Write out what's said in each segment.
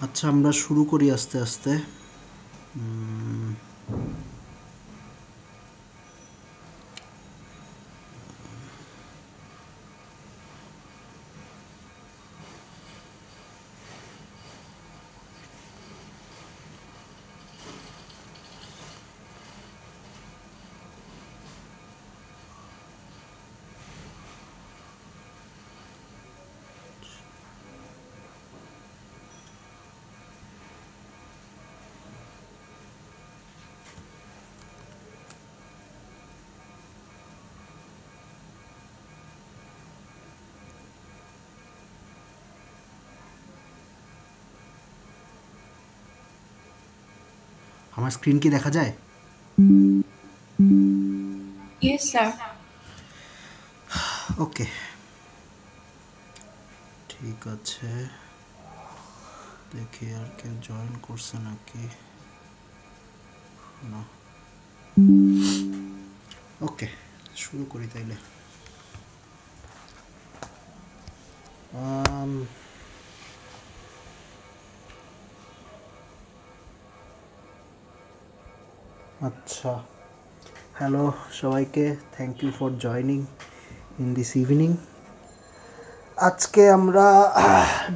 আচ্ছা, আমরা শুরু করি আস্তে আস্তে। আমার স্ক্রিন কি দেখা যায়? Yes, sir. ওকে, ঠিক আছে। দেখি আর কেউ জয়েন করছে নাকি না। ওকে, শুরু করি তাইলে। আম, আচ্ছা, হ্যালো সবাইকে, thank you for joining in this evening. আজকে আমরা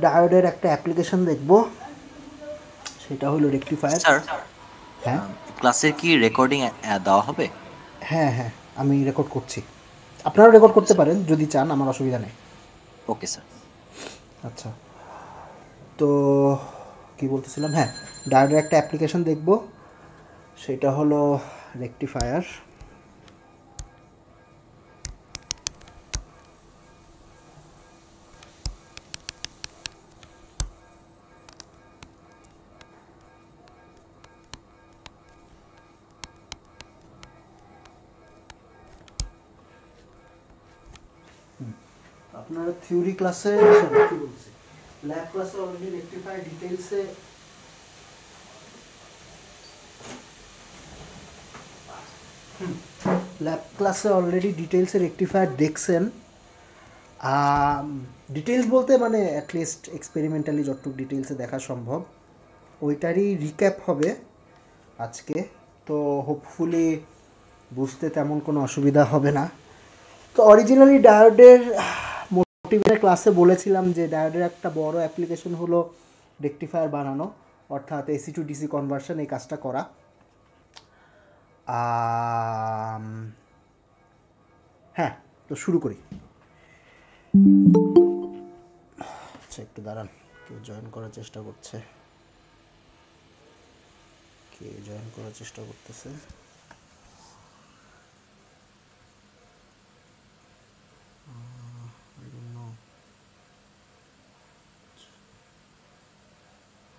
ডায়োডের একটা অ্যাপ্লিকেশন দেখব, সেটা হলো রেকটিফায়ার। স্যার, হ্যাঁ ক্লাসের কি রেকর্ডিং দেওয়া হবে? হ্যাঁ হ্যাঁ, আমি রেকর্ড করছি। আপনারাও রেকর্ড ওকে করতে স্যার। পারেন যদি চান, আমার অসুবিধা নেই। Okay sir. আচ্ছা, তো কি বলতেছিলাম, হ্যাঁ, ডায়োডের একটা অ্যাপ্লিকেশন দেখব, সেটা হলো রেকটিফায়ার। আপনারা থিওরি ক্লাসে, কি বলছি, ল্যাব ক্লাসে অলরেডি রেকটিফায়ার ডিটেইলসে রেকটিফায়ার দেখছেন। ডিটেলস বলতে মানে অ্যাটলিস্ট এক্সপেরিমেন্টালি যতটুকু ডিটেলসে দেখা সম্ভব ওইটারই রিক্যাপ হবে আজকে। তো হোপফুলি বুঝতে তেমন কোনো অসুবিধা হবে না। তো অরিজিনালি ডায়োডের মোটিভের ক্লাসে বলেছিলাম যে ডায়োডের একটা বড় অ্যাপ্লিকেশন হলো রেকটিফায়ার বানানো, অর্থাৎ এসি টু ডিসি কনভার্সন, এই কাজটা করা। হ্যাঁ, তো শুরু করি। আচ্ছা, একটু দাঁড়ান, কেউ জয়েন করার চেষ্টা করছে, কে জয়েন করার চেষ্টা করতেছে।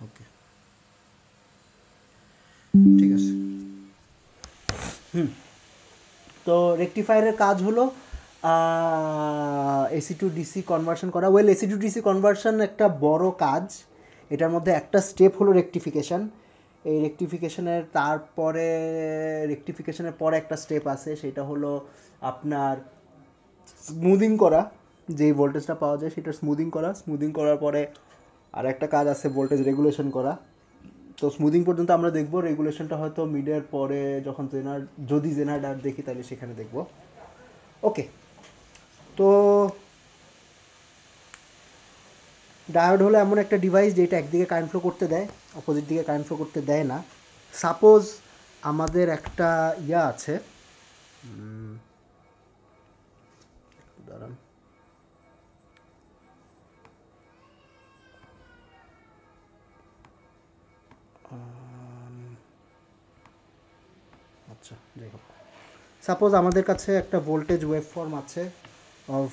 ওকে, ঠিক আছে। তো রেকটিফায়ারের কাজ হলো এসি টু ডিসি কনভার্সন করা। Well, AC two DC conversion একটা বড় কাজ। এটার মধ্যে একটা স্টেপ হলো রেকটিফিকেশান। এই রেকটিফিকেশনের পরে একটা স্টেপ আছে, সেটা হলো আপনার স্মুদিং করা। যেই ভোল্টেজটা পাওয়া যায় সেটা স্মুদিং করা। স্মুদিং করার পরে আর একটা কাজ আছে, ভোল্টেজ রেগুলেশন করা। তো স্মুদিং পর্যন্ত আমরা দেখব, রেগুলেশনটা হয়তো মিডের পরে যখন যদি জেনার ডাট দেখি তাহলে সেখানে দেখব। ওকে, তো ডায়োড হলো এমন একটা ডিভাইস যেটা একদিকে কারেন্ট ফ্লো করতে দেয়, অপোজিট দিকে কারেন্ট ফ্লো করতে দেয় না। সাপোজ আমাদের একটা আছে, দাঁড়ান, আচ্ছা যাই হোক, সাপোজ আমাদের কাছে একটা ভোল্টেজ ওয়েভ ফর্ম আছে of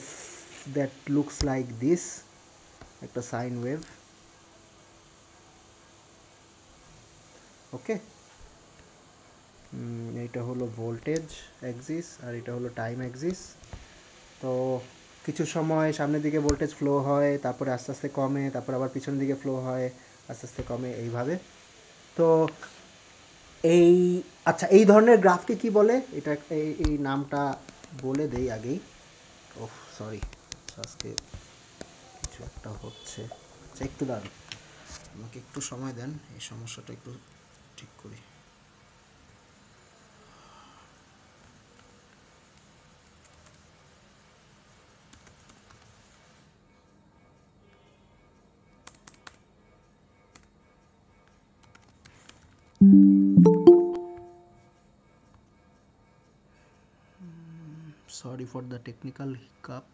that looks like this, একটা সাইন ওয়েভ। ওকে, এইটা হলো ভোল্টেজ অ্যাক্সিস আর এটা হলো টাইম অ্যাক্সিস। তো কিছু সময় সামনের দিকে ভোল্টেজ ফ্লো হয়, তারপরে আস্তে আস্তে কমে, তারপর আবার পিছনের দিকে ফ্লো হয়, আস্তে আস্তে কমে, এইভাবে। তো এই, আচ্ছা, এই ধরনের গ্রাফকে কি বলে, এটা এই নামটা বলে দেই আগেই। ওহ সরি, আজকে কিছু একটা হচ্ছে। আচ্ছা, একটু দাঁড়ান, আমাকে একটু সময় দেন, এই সমস্যাটা একটু ঠিক করি। Sorry for the technical hiccup.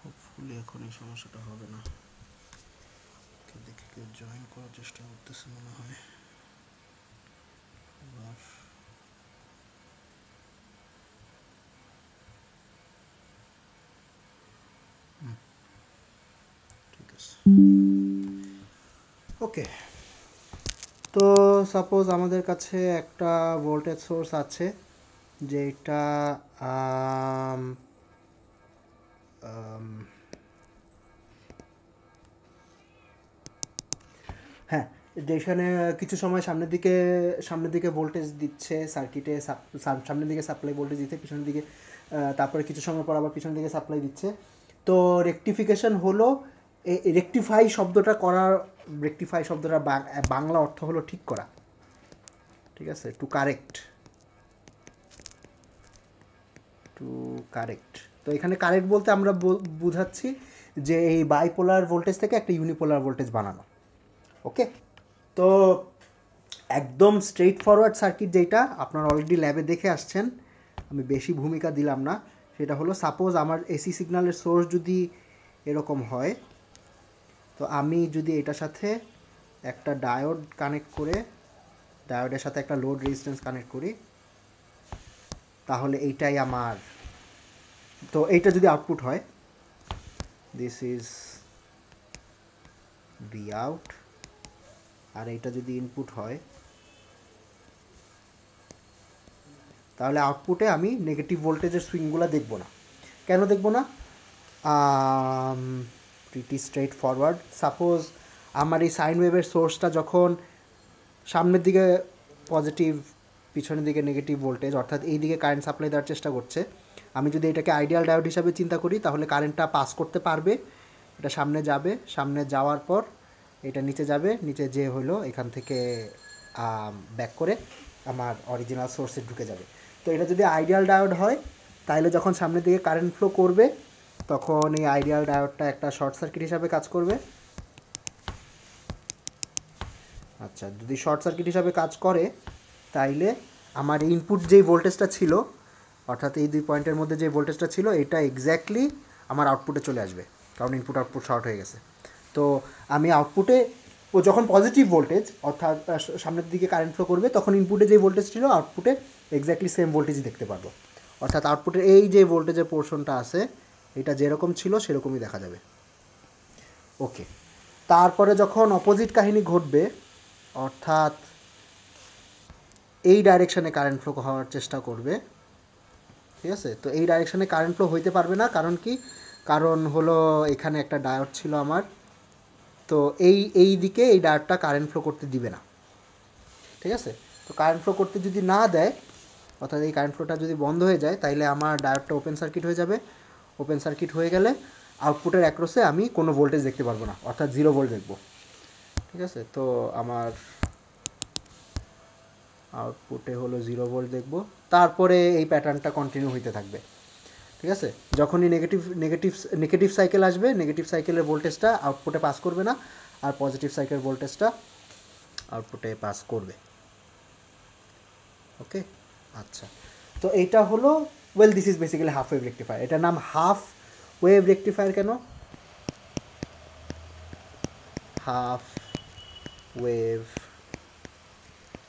Hopefully এখন এই সমস্যাটা হবে না। দেখে কেউ জয়েন করার চেষ্টা করতেছে মনে হয়। ঠিক আছে, ওকে। তো সাপোজ আমাদের কাছে একটা ভোল্টেজ সোর্স আছে যেটা হ্যাঁ, যেখানে কিছু সময় সামনের দিকে ভোল্টেজ দিচ্ছে সার্কিটে, সামনের দিকে সাপ্লাই ভোল্টেজ দিচ্ছে, পিছনের দিকে তারপরে কিছু সময় পর আবার পিছনের দিকে সাপ্লাই দিচ্ছে। তো রেকটিফিকেশন হলো, রেকটিফাই শব্দটার বাংলা অর্থ হলো ঠিক করা, ঠিক আছে, টু কারেক্ট। তো এখানে কারেক্ট বলতে আমরা বুঝাচ্ছি যে এই বাইপোলার ভোল্টেজ থেকে একটা ইউনিপোলার ভোল্টেজ বানানো। ওকে, তো একদম স্ট্রেইট ফরওয়ার্ড সার্কিট যেটা আপনারা অলরেডি ল্যাবে দেখে আসছেন, আমি বেশি ভূমিকা দিলাম না, সেটা হলো সাপোজ আমার এসি সিগন্যালের সোর্স যদি এরকম হয়, তো আমি যদি এটার সাথে একটা ডায়োড কানেক্ট করে, ডায়োডের সাথে একটা লোড রেজিস্ট্যান্স কানেক্ট করি, তাহলে এইটাই আমার, তো এইটা যদি আউটপুট হয়, দিস ইজ ভি আউট, আর এইটা যদি ইনপুট হয়, তাহলে আউটপুটে আমি নেগেটিভ ভোল্টেজের সুইংগুলো দেখব না। কেন দেখব না? Pretty straight forward. সাপোজ আমার এই সাইন ওয়েভের সোর্সটা যখন সামনের দিকে পজিটিভ, পিছনের দিকে নেগেটিভ ভোল্টেজ, অর্থাৎ এই দিকে কারেন্ট সাপ্লাই দেওয়ার চেষ্টা করছে, আমি যদি এটাকে আইডিয়াল ডায়োড হিসাবে চিন্তা করি, তাহলে কারেন্টটা পাস করতে পারবে, এটা সামনে যাবে, সামনে যাওয়ার পর এটা নিচে যাবে, নিচে যে হলো এখান থেকে ব্যাক করে আমার অরিজিনাল সোর্সে ঢুকে যাবে। তো এটা যদি আইডিয়াল ডায়োড হয়, তাহলে যখন সামনের দিকে কারেন্ট ফ্লো করবে, তখন এই আইডিয়াল ডায়োডটা একটা শর্ট সার্কিট হিসাবে কাজ করবে। আচ্ছা, যদি শর্ট সার্কিট হিসাবে কাজ করে, তাইলে আমার ইনপুট যেই ভোল্টেজটা ছিল, অর্থাৎ এই দুই পয়েন্টের মধ্যে যে ভোল্টেজটা ছিল, এটা এক্স্যাক্টলি আমার আউটপুটে চলে আসবে, কারণ ইনপুট আউটপুট শর্ট হয়ে গেছে। তো আমি আউটপুটে যখন পজিটিভ ভোল্টেজ, অর্থাৎ সামনের দিকে কারেন্ট ফ্লো করবে, তখন ইনপুটে যে ভোল্টেজ ছিল আউটপুটে এক্স্যাক্টলি সেম ভোল্টেজই দেখতে পারবো। অর্থাৎ আউটপুটের এই যে ভোল্টেজের পোর্শনটা আছে, এটা যেরকম ছিল সেরকমই দেখা যাবে। ওকে, তারপরে যখন অপোজিট কাহিনী ঘটবে, অর্থাৎ এই ডাইরেকশানে কারেন্ট ফ্লো হওয়ার চেষ্টা করবে, ঠিক আছে, তো এই ডাইরেকশানে কারেন্ট ফ্লো হইতে পারবে না। কারণ কি? কারণ হলো এখানে একটা ডায়োড ছিল আমার, তো এই দিকে এই ডায়োডটা কারেন্ট ফ্লো করতে দিবে না, ঠিক আছে। তো কারেন্ট ফ্লো করতে যদি না দেয়, অর্থাৎ এই কারেন্ট ফ্লোটা যদি বন্ধ হয়ে যায়, তাইলে আমার ডায়োডটা ওপেন সার্কিট হয়ে যাবে। ওপেন সার্কিট হয়ে গেলে আউটপুটের অ্যাক্রসে আমি কোনো ভোল্টেজ দেখতে পারবো না, অর্থাৎ 0 ভোল্ট দেখবো, ঠিক আছে। তো আমার আউটপুটে হলো 0 ভোল্ট দেখবো, তারপরে এই প্যাটার্নটা কন্টিনিউ হইতে থাকবে, ঠিক আছে। যখনই নেগেটিভ সাইকেল আসবে, নেগেটিভ সাইকেলের ভোল্টেজটা আউটপুটে পাস করবে না, আর পজিটিভ সাইকেল ভোল্টেজটা আউটপুটে পাস করবে। ওকে, আচ্ছা, তো এইটা হলো, well this is basically half wave rectifier. এটার নাম হাফ ওয়েভ রেক্টিফায়ার কেন? হাফ ওয়েভ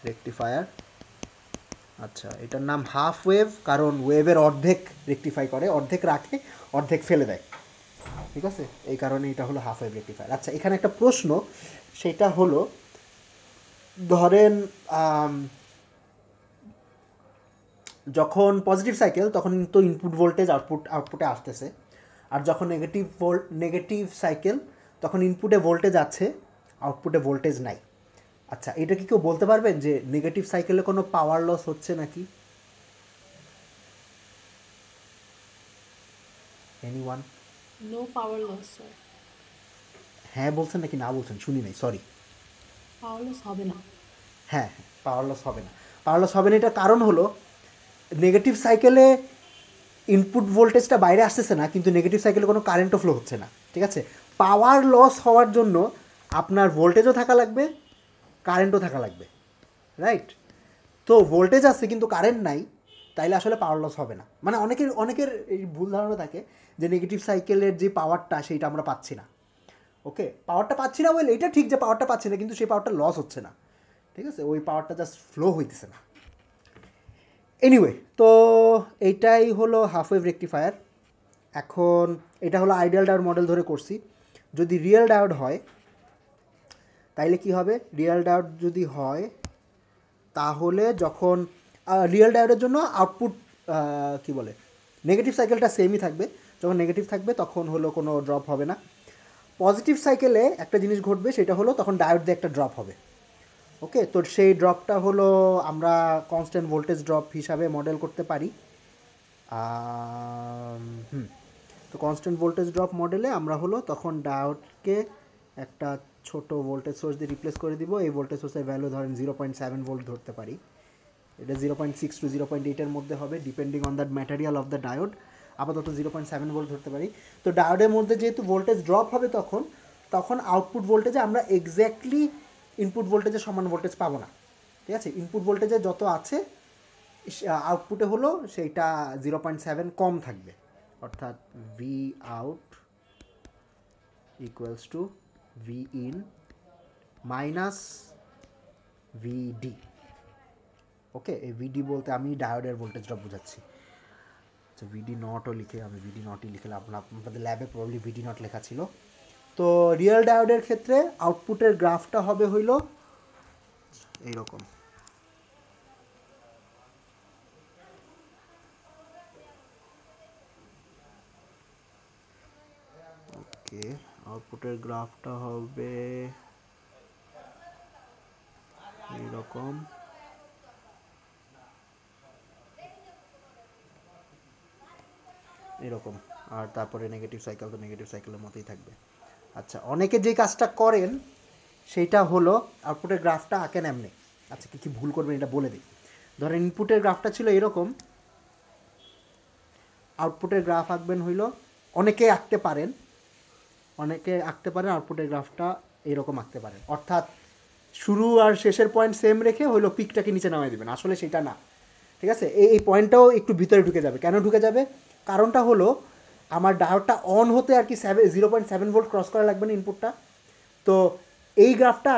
রেক্টিফায়ার, আচ্ছা, এটার নাম হাফ ওয়েভ কারণ ওয়েভের অর্ধেক রেক্টিফাই করে, অর্ধেক রাখে, অর্ধেক ফেলে দেয়, ঠিক আছে, এই কারণে এটা হলো হাফ ওয়েভ রেক্টিফায়ার। আচ্ছা, এখানে একটা প্রশ্ন, সেটা হলো, ধরেন যখন পজিটিভ সাইকেল, তখন তো ইনপুট ভোল্টেজ আউটপুটে আসতেছে, আর যখন নেগেটিভ সাইকেল, তখন ইনপুটে ভোল্টেজ আছে, আউটপুটে ভোল্টেজ নাই। আচ্ছা, এটা কি কেউ বলতে পারবেন যে নেগেটিভ সাইকেলে কোনো পাওয়ার লস হচ্ছে নাকি? Anyone? No power loss, sir. হ্যাঁ বলছেন নাকি না বলছেন শুনি নাই, সরি। Power loss হবে না। হ্যাঁ হ্যাঁ, পাওয়ার লস হবে না। পাওয়ার লস হবে না, এটার কারণ হলো নেগেটিভ সাইকেলে ইনপুট ভোল্টেজটা বাইরে আসতেছে না, কিন্তু নেগেটিভ সাইকেলে কোনো কারেন্টও ফ্লো হচ্ছে না, ঠিক আছে? পাওয়ার লস হওয়ার জন্য আপনার ভোল্টেজও থাকা লাগবে, কারেন্টও থাকা লাগবে, রাইট? তো ভোল্টেজ আছে কিন্তু কারেন্ট নাই, তাইলে আসলে পাওয়ার লস হবে না। মানে অনেকের অনেকের এই ভুল ধারণা থাকে যে নেগেটিভ সাইকেলের যে পাওয়ারটা সেইটা আমরা পাচ্ছি না। ওকে, পাওয়ারটা পাচ্ছি না বলে এটা ঠিক যে পাওয়ারটা পাচ্ছি না, কিন্তু সেই পাওয়ারটা লস হচ্ছে না, ঠিক আছে? ওই পাওয়ারটা জাস্ট ফ্লো হইতেছে না। এনিওয়ে, তো এইটাই হলো হাফ ওয়েভ রেকটিফায়ার। এখন এটা হলো আইডিয়াল ডায়োড মডেল ধরে করছি। যদি রিয়েল ডায়োড হয় তাইলে কি হবে? রিয়েল ডায়োড যদি হয় তাহলে যখন রিয়েল ডায়োডের জন্য আউটপুট কি বলে, নেগেটিভ সাইকেলটা সেমই থাকবে। যখন নেগেটিভ থাকবে তখন হলো কোনো ড্রপ হবে না। পজিটিভ সাইকেলে একটা জিনিস ঘটবে, সেটা হলো তখন ডায়োড দিয়ে একটা ড্রপ হবে। ওকে, তো সেই ড্রপটা হলো আমরা কনস্ট্যান্ট ভোল্টেজ ড্রপ হিসাবে মডেল করতে পারি। হুম, তো কনস্ট্যান্ট ভোল্টেজ ড্রপ মডেলে আমরা হলো তখন ডায়োডকে একটা ছোট ভোল্টেজ সোর্স দিয়ে রিপ্লেস করে দিব। এই ভোল্টেজ সোর্সের ভ্যালু ধরেন 0.7 ভোল্ট ধরতে পারি। এটা 0.6 টু 0.8-এর মধ্যে হবে depending on the material of the diode. আপাতত 0.7 ভোল্ট ধরতে পারি। তো ডায়োডের মধ্যে যেহেতু ভোল্টেজ ড্রপ হবে তখন তখন আউটপুট ভোল্টেজে আমরা এক্স্যাক্টলি ইনপুট ভোল্টেজের সমান ভোল্টেজ পাবো না, ঠিক আছে? ইনপুট ভোল্টেজে যত আছে আউটপুটে হলো সেইটা 0.7 কম থাকবে, অর্থাৎ V out equals to V in minus VD. Okay, এই ভিডি বলতে আমি ডায়োডের ভোল্টেজটা বোঝাচ্ছি। আচ্ছা, ভিডি নটও লিখে, আমি ভিডি নটই লিখে, আপনাদের ল্যাবে প্রবলি ভিডি নট লেখা ছিল। তো রিয়েল ডায়োডের ক্ষেত্রে আউটপুটের গ্রাফটা হবে হইল এইরকম। ওকে, আউটপুটের গ্রাফটা হবে এইরকম। এরকম, আর তারপরে নেগেটিভ সাইকেল তো নেগেটিভ সাইকেলের মতোই থাকবে। আচ্ছা, অনেকে যে কাজটা করেন সেইটা হলো আউটপুটের গ্রাফটা আঁকেন এমনি। আচ্ছা, কী কী ভুল করবেন এটা বলে দিই। ধরেন ইনপুটের গ্রাফটা ছিল এরকম, আউটপুটের গ্রাফ আঁকবেন হইল, অনেকে আঁকতে পারেন, আউটপুটের গ্রাফটা এরকম আঁকতে পারেন। অর্থাৎ শুরু আর শেষের পয়েন্ট সেম রেখে হইলো পিকটাকে নিচে নামাই দেবেন, আসলে সেটা না, ঠিক আছে? এই পয়েন্টটাও একটু ভিতরে ঢুকে যাবে। কেন ঢুকে যাবে? কারণটা হলো আমার ডায়োডটা অন হতে আর কি 0.7 ভোল্ট ক্রস করা লাগবে না ইনপুটটা। তো এই গ্রাফটা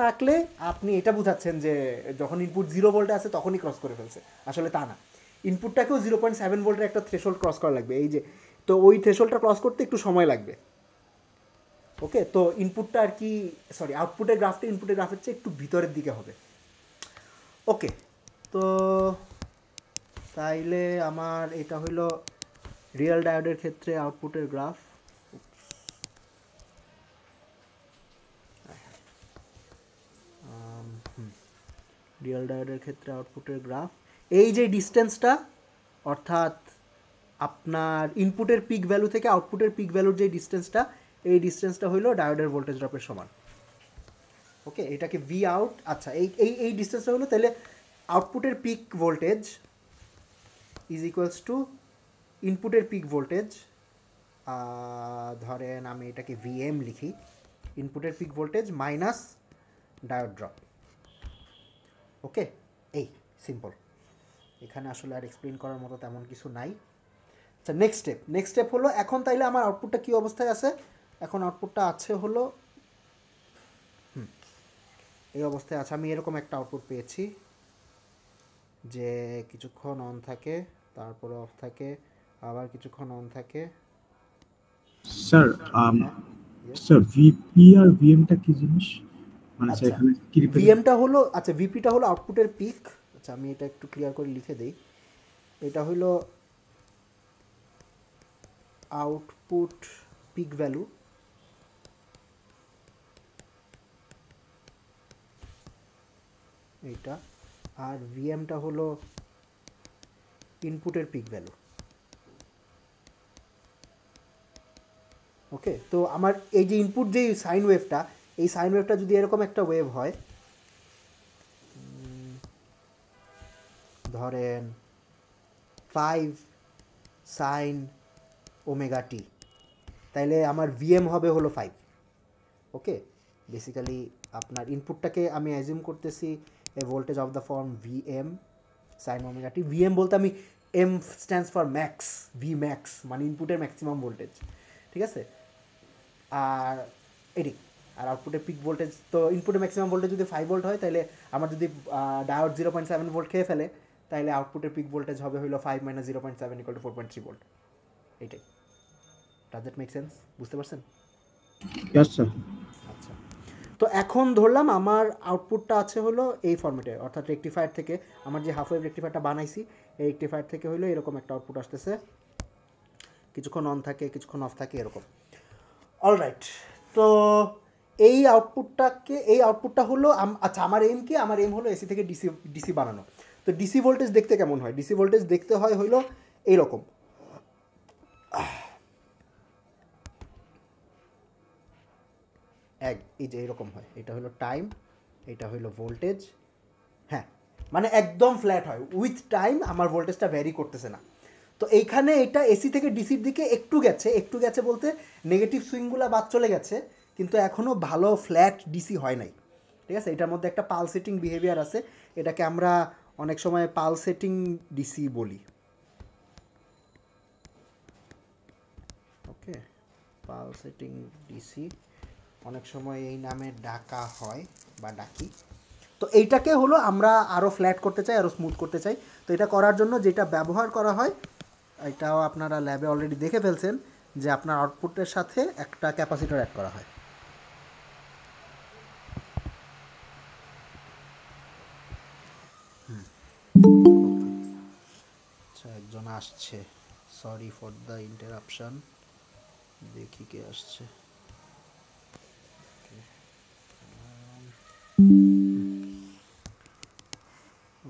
আঁকলে আপনি এটা বুঝাচ্ছেন যে যখন ইনপুট 0 ভোল্টে আছে তখনই ক্রস করে ফেলছে, আসলে তা না। ইনপুটটাকেও 0.7 ভোল্টের একটা থ্রেশোল্ড ক্রস করা লাগবে, এই যে। তো ওই থ্রেশোল্ডটা ক্রস করতে একটু সময় লাগবে। ওকে, তো ইনপুটটা আর কি, সরি, আউটপুটের গ্রাফটা ইনপুটের গ্রাফের চেয়ে একটু ভিতরের দিকে হবে। ওকে, তো তাইলে আমার এটা হইলো রিয়েল ডায়োডের ক্ষেত্রে আউটপুটের গ্রাফ। রিয়েল ডায়োডের ক্ষেত্রে আউটপুটের গ্রাফ, এই যে ডিস্টেন্সটা, অর্থাৎ আপনার ইনপুটের পিক ভ্যালু থেকে আউটপুটের পিক ভ্যালুর যে ডিস্টেন্সটা, এই ডিস্টেন্সটা হইলো ডায়োডের ভোল্টেজ ড্রপের সমান। ওকে, এটাকে ভি আউট। আচ্ছা, এই ডিস্টেন্সটা হলো তাহলে আউটপুটের peak voltage is equals to ইনপুটের পিক ভোল্টেজ, ধরেন আমি এটাকে ভিএম লিখি, ইনপুটের peak voltage minus diode drop. Okay, এই সিম্পল, এখানে আসলে আর এক্সপ্লেন করার মতো তেমন কিছু নাই। আচ্ছা, নেক্সট স্টেপ হলো এখন তাইলে আমার আউটপুটটা কী অবস্থায় আছে? এখন আউটপুটটা আছে হলো এই অবস্থায় আছে। আমি এরকম একটা আউটপুট পেয়েছি যে কিছুক্ষণ অন থাকে, তারপরে অফ থাকে, আবার কিছুক্ষণ অন থাকে। স্যার হ্যাঁ, yes? স্যার ভিপি আর ভিএমটা কি জিনিস? মানে স্যার আচ্ছা, এখানে কি রিপ্রেজেন্ট? ভিএমটা হলো, আচ্ছা ভিপিটা হলো আউটপুটের পিক। আচ্ছা, আমি এটা একটু ক্লিয়ার করে লিখে দেই। এটা হলো আউটপুট পিক ভ্যালু, এইটা, আর ভিএমটা হলো ইনপুটের পিক ভ্যালু। ওকে, তো আমার এই যে ইনপুট যে সাইন ওয়েভটা, এই সাইন ওয়েভটা যদি এরকম একটা ওয়েভ হয়, ধরেন 5 সাইন ওমেগা টি, তাইলে আমার ভিএম হবে হলো 5। ওকে, বেসিক্যালি আপনার ইনপুটটাকে আমি অ্যাজিউম করতেছি a voltage of the form VM sine omega T. VM বলতে আমি M stands for max, V max মানে ইনপুটের ম্যাক্সিমাম ভোল্টেজ, ঠিক আছে। আর এটি আর আউটপুটের পিক ভোল্টেজ, তো ইনপুটের ম্যাক্সিমাম ভোল্টেজ যদি 5 ভোল্ট হয়, তাহলে আমার যদি ডায়োড 0.7 ভোল্ট খেয়ে ফেলে, তাহলে আউটপুটের পিক ভোল্টেজ হবে হলো 5 - 0.7 = 4.3 ভোল্ট। এইটাই। Does that make sense? বুঝতে পারছেন? Yes sir. আচ্ছা, তো এখন ধরলাম আমার আউটপুটটা আছে হলো এই ফরম্যাটে, অর্থাৎ রেকটিফায়ার থেকে আমার যে হাফ ওয়েভ রেকটিফায়ারটা বানাইছি, এই রেকটিফায়ার থেকে হলো এরকম একটা আউটপুট আসতেছে, কিছুক্ষণ অন থাকে কিছুক্ষণ অফ থাকে এরকম। অলরাইট, তো এই আউটপুটটা হলো আচ্ছা, আমার এম কি? আমার এম হলো এসি থেকে ডিসি বানানো। তো ডিসি ভোল্টেজ দেখতে কেমন হয়? ডিসি ভোল্টেজ দেখতে হয় হলো এইরকম। এই যে এরকম হয়, এটা হলো টাইম, এটা হলো ভোল্টেজ। হ্যাঁ, মানে একদম ফ্ল্যাট হয়, উইথ টাইম আমার ভোল্টেজটা ভ্যারি করতেছে না। তো এইখানে এটা এসি থেকে ডিসির দিকে একটু গেছে বলতে নেগেটিভ সুইংগুলো বাদ চলে গেছে, কিন্তু এখনও ভালো ফ্ল্যাট ডিসি হয় নাই, ঠিক আছে। এটার মধ্যে একটা পালসেটিং বিহেভিয়ার আছে, এটাকে আমরা অনেক সময় পালসেটিং ডিসি বলি। ওকে, পালসেটিং ডিসি অনেক সময় এই নামে ডাকা হয় বা ডাকি। তো এইটাকে হলো আমরা আরও ফ্ল্যাট করতে চাই, আরও স্মুথ করতে চাই। তো এটা করার জন্য যেটা ব্যবহার করা হয়, এটাও আপনারা ল্যাবে অলরেডি দেখে ফেলছেন, যে আপনার আউটপুটের সাথে একটা ক্যাপাসিটর অ্যাড করা হয়। আচ্ছা, একজন আসছে, সরি ফর দ্য ইন্টারাপশন। দেখি কে আসছে।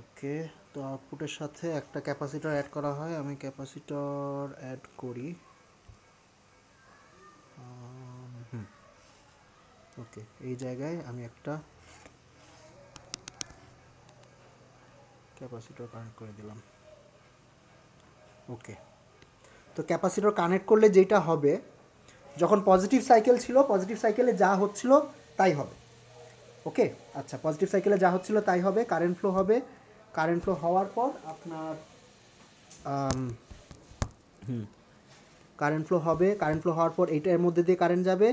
ওকে, তো আউটপুটের সাথে একটা ক্যাপাসিটর অ্যাড করা হয়, আমি ক্যাপাসিটর অ্যাড করি। ওকে, এই জায়গায় আমি একটা ক্যাপাসিটর কানেক্ট করে দিলাম। ওকে, তো ক্যাপাসিটর কানেক্ট করলে যেটা হবে, যখন পজিটিভ সাইকেল ছিল, পজিটিভ সাইকেলে যা হচ্ছিল তাই হবে। ওকে, আচ্ছা, পজিটিভ সাইকেলে যা হচ্ছিল তাই হবে, কারেন্ট ফ্লো হবে। কারেন্ট ফ্লো হওয়ার পর আপনার কারেন্ট ফ্লো হবে, কারেন্ট ফ্লো হওয়ার পর এইটার মধ্যে দিয়ে কারেন্ট যাবে,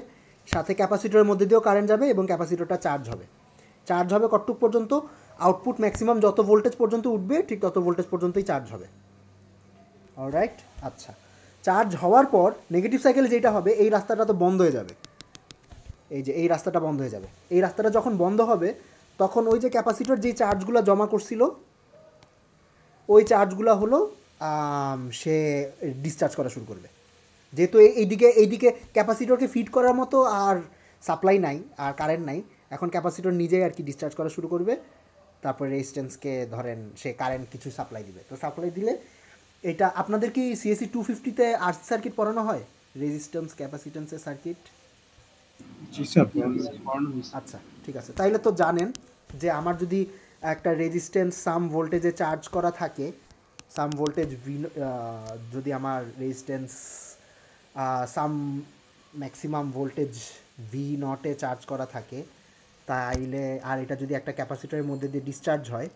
সাথে ক্যাপাসিটরের মধ্যে দিয়েও কারেন্ট যাবে, এবং ক্যাপাসিটরটা চার্জ হবে। চার্জ হবে কতটুক পর্যন্ত? আউটপুট ম্যাক্সিমাম যত ভোল্টেজ পর্যন্ত উঠবে, ঠিক তত ভোল্টেজ পর্যন্তই চার্জ হবে। অলরাইট, আচ্ছা, চার্জ হওয়ার পর নেগেটিভ সাইকেলে যেটা হবে, এই রাস্তাটা তো বন্ধ হয়ে যাবে, এই যে এই রাস্তাটা বন্ধ হয়ে যাবে। এই রাস্তাটা যখন বন্ধ হবে, তখন ওই যে ক্যাপাসিটর যেই চার্জগুলো জমা করছিল, ওই চার্জগুলো হলো সে ডিসচার্জ করা শুরু করবে। যেহেতু এইদিকে ক্যাপাসিটরকে ফিড করার মতো আর সাপ্লাই নাই, আর কারেন্ট নাই, এখন ক্যাপাসিটর নিজেই আর কি ডিসচার্জ করা শুরু করবে। তারপরে রেজিস্ট্যান্সকে ধরেন সে কারেন্ট কিছু সাপ্লাই দিবে, তো সাপ্লাই দিলে এটা আপনাদের কি সিএসসি 250-তে আরসি সার্কিট পড়ানো হয়? রেজিস্ট্যান্স ক্যাপাসিট্যান্সের সার্কিট। জি স্যার, পড়ানো হয়েছে। আচ্ছা, ঠিক আছে, তাইলে তো জানেন যে আমার যদি একটা রেজিস্ট্যান্স সাম ভোল্টেজে চার্জ করা থাকে, সাম ভোল্টেজ যদি আমার রেজিস্ট্যান্স সাম ম্যাক্সিমাম ভোল্টেজ ভি নটে চার্জ করা থাকে, তাইলে আর এটা যদি একটা ক্যাপাসিটরের মধ্যে দিয়ে ডিসচার্জ হয়,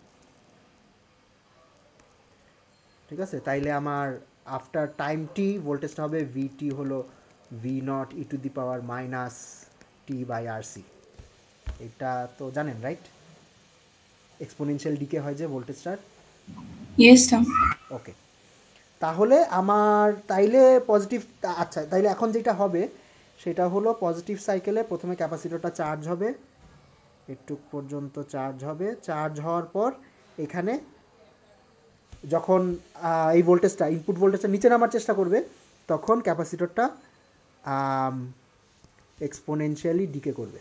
ঠিক আছে, তাইলে আমার আফটার টাইম টি ভোল্টেজটা হবে ভিটি হলো V naught e to the power minus t by R C. এটা তো জানেন, রাইট? এক্সপোনেনশিয়াল ডিকে হয় যে ভোল্টেজটার। Yes, sir. ওকে, তাহলে আমার তাইলে পজিটিভ, আচ্ছা, তাইলে এখন যেটা হবে সেটা হলো পজিটিভ সাইকেলে প্রথমে ক্যাপাসিটরটা চার্জ হবে, একটু পর্যন্ত চার্জ হবে, চার্জ হওয়ার পর এখানে যখন এই ভোল্টেজটা, ইনপুট ভোল্টেজটা নিচে নামার চেষ্টা করবে, তখন ক্যাপাসিটরটা এক্সপোনেনশিয়ালি ডিকে করবে।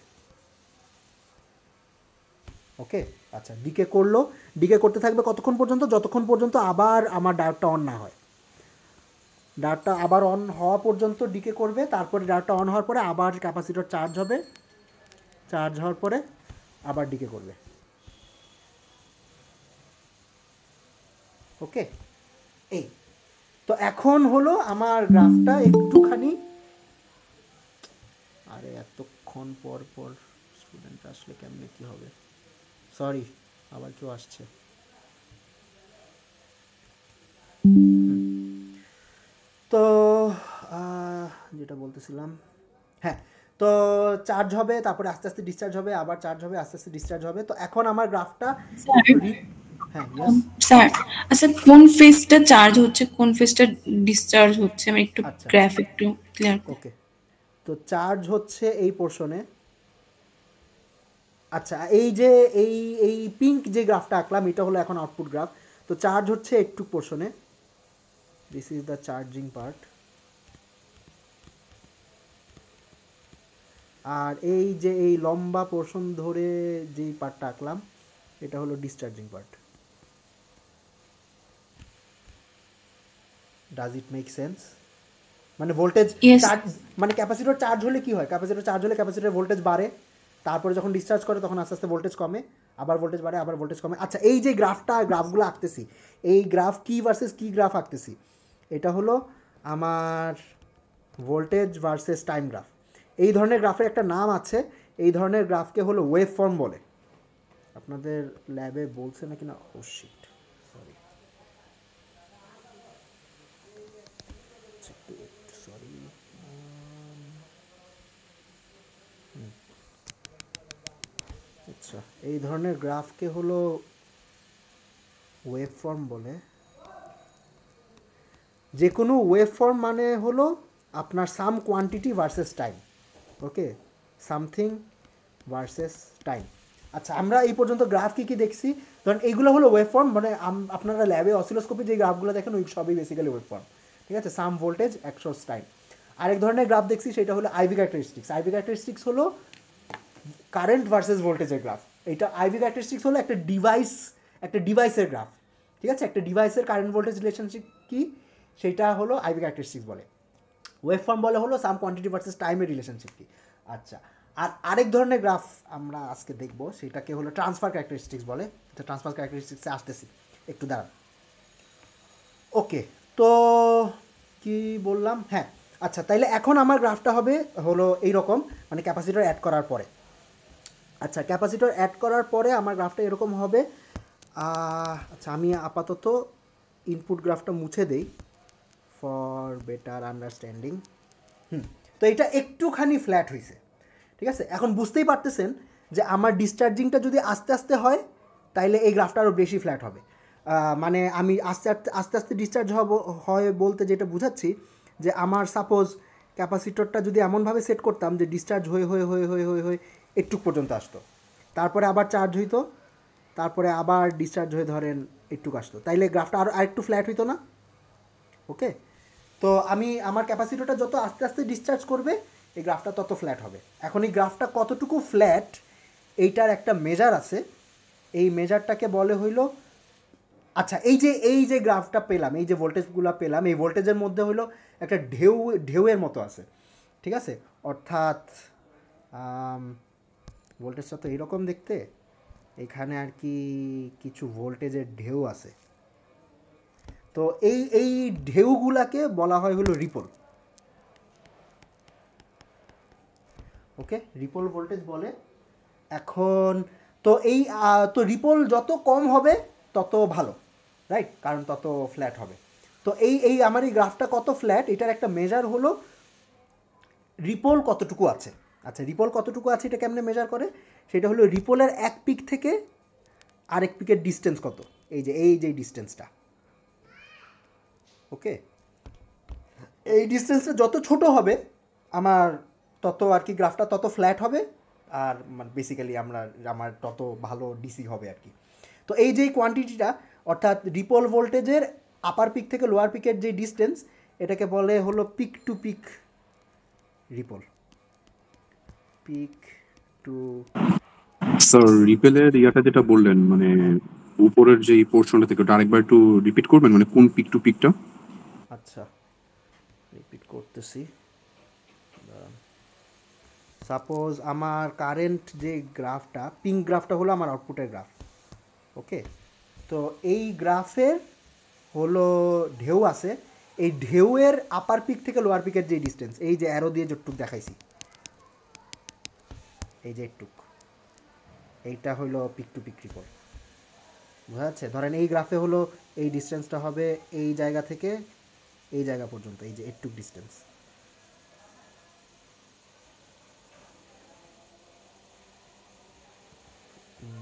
ওকে, আচ্ছা ডিকে করলো, ডিকে করতে থাকবে কতক্ষণ পর্যন্ত, যতক্ষণ পর্যন্ত আবার আমার ডায়োডটা অন না হয়। ডায়োডটা আবার অন হওয়া পর্যন্ত ডিকে করবে, তারপরে ডায়োডটা অন হওয়ার পরে আবার ক্যাপাসিটর চার্জ হবে, চার্জ হওয়ার পরে আবার ডিকে করবে। ওকে, এই তো এখন হলো আমার গ্রাফটা একটুখানি, আরে এতক্ষণ পর পর স্টুডেন্ট আসলে কেমনে কি হবে, সরি আবার কেউ আসছে। তো যেটা বলতেছিলাম, হ্যাঁ, তো চার্জ হবে, তারপরে আস্তে আস্তে ডিসচার্জ হবে, আবার চার্জ হবে, আস্তে আস্তে ডিসচার্জ হবে। তো এখন আমার গ্রাফটা স্যার হ্যাঁ ইয়েস, স্যার আচ্ছা কোন ফেজটা চার্জ হচ্ছে কোন ফেজটা ডিসচার্জ হচ্ছে আমি একটু আচ্ছা গ্রাফ একটু ক্লিয়ার ওকে, তো চার্জ হচ্ছে এই পোর্শনে। আচ্ছা এই যে এই এই পিঙ্ক যে গ্রাফটা আঁকলাম এটা হলো এখন আউটপুট গ্রাফ। তো চার্জ হচ্ছে একটু পোর্শনে, this is the charging part, আর এই যে এই লম্বা পোর্শন ধরে যেই পার্টটা আঁকলাম এটা হলো discharging part. Does it make sense? মানে ভোল্টেজ Yes. চার্জ, মানে ক্যাপাসিটর চার্জ হলে কি হয়, ক্যাপাসিটর চার্জ হলে ক্যাপাসিটর ভোল্টেজ বাড়ে, তারপরে যখন ডিসচার্জ করে তখন আস্তে আস্তে ভোল্টেজ কমে, আবার ভোল্টেজ বাড়ে, আবার ভোল্টেজ কমে। আচ্ছা এই যে গ্রাফগুলো আঁকতেছি, এই গ্রাফ কি ভার্সেস কি গ্রাফ আঁকতেছি, এটা হলো আমার ভোল্টেজ ভার্সেস টাইম গ্রাফ। এই ধরনের গ্রাফের একটা নাম আছে, এই ধরনের গ্রাফকে হলো ওয়েভ ফর্ম বলে। আপনাদের ল্যাবে বলছে নাকি না, ও শিট সরি সরি, আচ্ছা এই ধরনের গ্রাফকে হলো ওয়েভ ফর্ম বলে। যে কোনো ওয়েভ ফর্ম মানে হলো আপনার সাম কোয়ান্টিটি ভার্সেস টাইম, ওকে, সামথিং ভার্সেস টাইম। আচ্ছা আমরা এই পর্যন্ত গ্রাফ কী কী দেখছি, ধরুন এইগুলো হলো ওয়েভ ফর্ম, মানে আপনারা ল্যাবে অসিলোস্কোপে যে গ্রাফগুলো দেখেন ওই সবই বেসিক্যালি ওয়েভ ফর্ম, ঠিক আছে, সাম ভোল্টেজ অ্যাক্রস টাইম। আরেক ধরনের গ্রাফ দেখছি সেটা হলো আইভি ক্যারেক্টারিস্টিক্স। আইভি ক্যারেক্টারিস্টিক্স হলো কারেন্ট ভার্সেস ভোল্টেজের গ্রাফ। এইটা আইভি ক্যারেক্টারিস্টিক্স হলো একটা ডিভাইসের গ্রাফ, ঠিক আছে, একটা ডিভাইসের কারেন্ট ভোল্টেজ রিলেশনশিপ কি সেটা হলো আইভি ক্যারেক্টারিস্টিক্স বলে। ওয়েভ ফর্ম বলে হলো সাম কোয়ান্টিটি ভার্সেস টাইমের রিলেশনশিপ কি। আচ্ছা আর আরেক ধরনের গ্রাফ আমরা আজকে দেখব, সেটাকে হলো ট্রান্সফার ক্যারেক্টারিস্টিক্স বলে। এটা ট্রান্সফার ক্যারেক্টারিস্টিক্সে আসতেছি, একটু দাঁড়ান। ওকে, তো কি বললাম, হ্যাঁ আচ্ছা তাইলে এখন আমার গ্রাফটা হবে হলো এইরকম, মানে ক্যাপাসিটর অ্যাড করার পরে। আচ্ছা ক্যাপাসিটর অ্যাড করার পরে আমার গ্রাফটা এরকম হবে। আচ্ছা আমি আপাতত ইনপুট গ্রাফটা মুছে দেই ফর বেটার আন্ডারস্ট্যান্ডিং। তো এটা একটুখানি ফ্ল্যাট হয়েছে, ঠিক আছে। এখন বুঝতেই পারতেছেন যে আমার ডিসচার্জিংটা যদি আস্তে আস্তে হয় তাইলে এই গ্রাফটা আরও বেশি ফ্ল্যাট হবে। মানে আমি আস্তে আস্তে আস্তে আস্তে ডিসচার্জ হয় বলতে যেটা বুঝাচ্ছি যে আমার সাপোজ ক্যাপাসিটরটা যদি এমনভাবে সেট করতাম যে ডিসচার্জ হয়ে হয়ে হয়ে হয়ে হয়ে হয়ে একটু পর্যন্ত আসতো, তারপরে আবার চার্জ হইতো, তারপরে আবার ডিসচার্জ হয়ে ধরেন একটু আসতো, তাইলে গ্রাফটা আরেকটু ফ্ল্যাট হইতো না? ওকে, তো আমার ক্যাপাসিটরটা যত আস্তে আস্তে ডিসচার্জ করবে এই গ্রাফটা তত ফ্ল্যাট হবে। এখন এই গ্রাফটা কতটুকু ফ্ল্যাট এইটার একটা মেজার আছে, এই মেজারটাকে বলে হইল, আচ্ছা এই যে গ্রাফটা পেলাম, এই যে ভোল্টেজগুলো পেলাম, এই ভোল্টেজের মধ্যে হইলো একটা ঢেউয়ের মতো আছে, ঠিক আছে, অর্থাৎ ভোল্টেজটা তো এইরকম দেখতে, এখানে আর কি কিছু ভোল্টেজের ঢেউ আছে। তো এই ঢেউগুলাকে বলা হয় হলো রিপল, ওকে, রিপল ভোল্টেজ বলে। এখন তো তো রিপল যত কম হবে তত ভালো, রাইট, কারণ তত ফ্ল্যাট হবে। তো আমার এই গ্রাফটা কত ফ্ল্যাট এটার একটা মেজার হলো রিপল কতটুকু আছে। আচ্ছা রিপল কতটুকু আছে এটা কেমনে মেজার করে, সেটা হলো রিপলের এক পিক থেকে আরেক পিকের ডিস্টেন্স কত, এই যে ডিস্টেন্সটা, ওকে, এই ডিস্টেন্সটা যত ছোট হবে আমার তত আর কি গ্রাফটা তত ফ্ল্যাট হবে, আর মানে বেসিক্যালি আমার তত ভালো ডিসি হবে আর কি। তো এই যে কোয়ান্টিটিটা অর্থাৎ রিপল ভোল্টেজের আপার পিক থেকে লোয়ার পিকের যে ডিস্টেন্স এটাকে বলে হলো peak to peak ripple, peak to. Sir রিপেলের ইয়াটা যেটা বললেন মানে উপরের যে পোর্শনটা থেকে ওটা আরেকবার একটু রিপিট করবেন, মানে কোন পিক টু পিকটা? আচ্ছা রিপিট করতেছি। সাপোজ আমার কারেন্ট যে গ্রাফটা, পিঙ্ক গ্রাফটা হলো আমার আউটপুটের গ্রাফ। ওকে, তো এই গ্রাফের হলো ঢেউ আছে, এই ঢেউয়ের আপার পিক থেকে লোয়ার পিকের যে ডিস্টেন্স, এই যে অ্যারো দিয়ে যতটুক দেখাইছি, এই যে একটুক, এইটা হলো পিক টু পিক রিপল। বোঝা যাচ্ছে? ধরেন এই গ্রাফে হলো এই ডিস্টেন্সটা হবে এই জায়গা থেকে এই জায়গা পর্যন্ত, এই যে একটুক ডিস্টেন্স।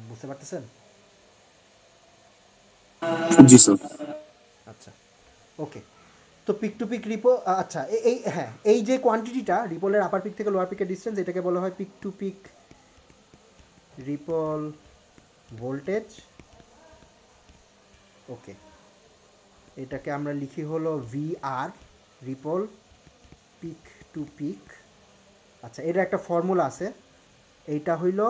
বুঝতে পারতেছেন? জি স্যার। আচ্ছা ওকে, তো পিক টু পিক রিপো, আচ্ছা এই হ্যাঁ, এই যে কোয়ান্টিটিটা রিপলের আপার পিক থেকে লোয়ার পিকের ডিস্টেন্স, এটাকে বলা হয় peak to peak ripple voltage. Okay, এটাকে আমরা লিখি হলো VR, ripple peak to peak. আচ্ছা, এটা একটা ফর্মুলা আছে, এইটা হইল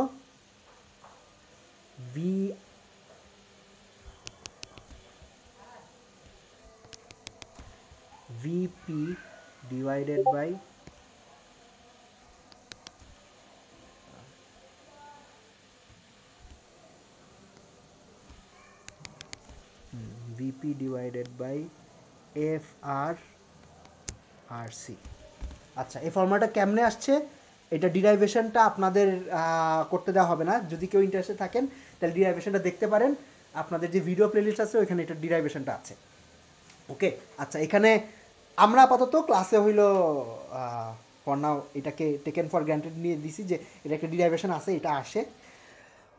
VP divided by VP divided by FRRC। আচ্ছা, এই ফর্মুলাটা কেমনে আসছে, এটা ডিরাইভেশনটা আপনাদের করতে দেওয়া হবে না। যদি কেউ ইন্টারেস্টেড থাকেন তাহলে ডিরাইভেশনটা দেখতে পারেন, আপনাদের যে ভিডিও প্লেলিস্ট আছে ওইখানে এটা ডিরাইভেশনটা আছে। ওকে, আচ্ছা এখানে আমরা আপাতত ক্লাসে হইল ফর নাও এটাকে টেকেন ফর গ্রান্টেড নিয়ে দিছি যে এটা একটা ডিরাইভেশন আছে, এটা আসে।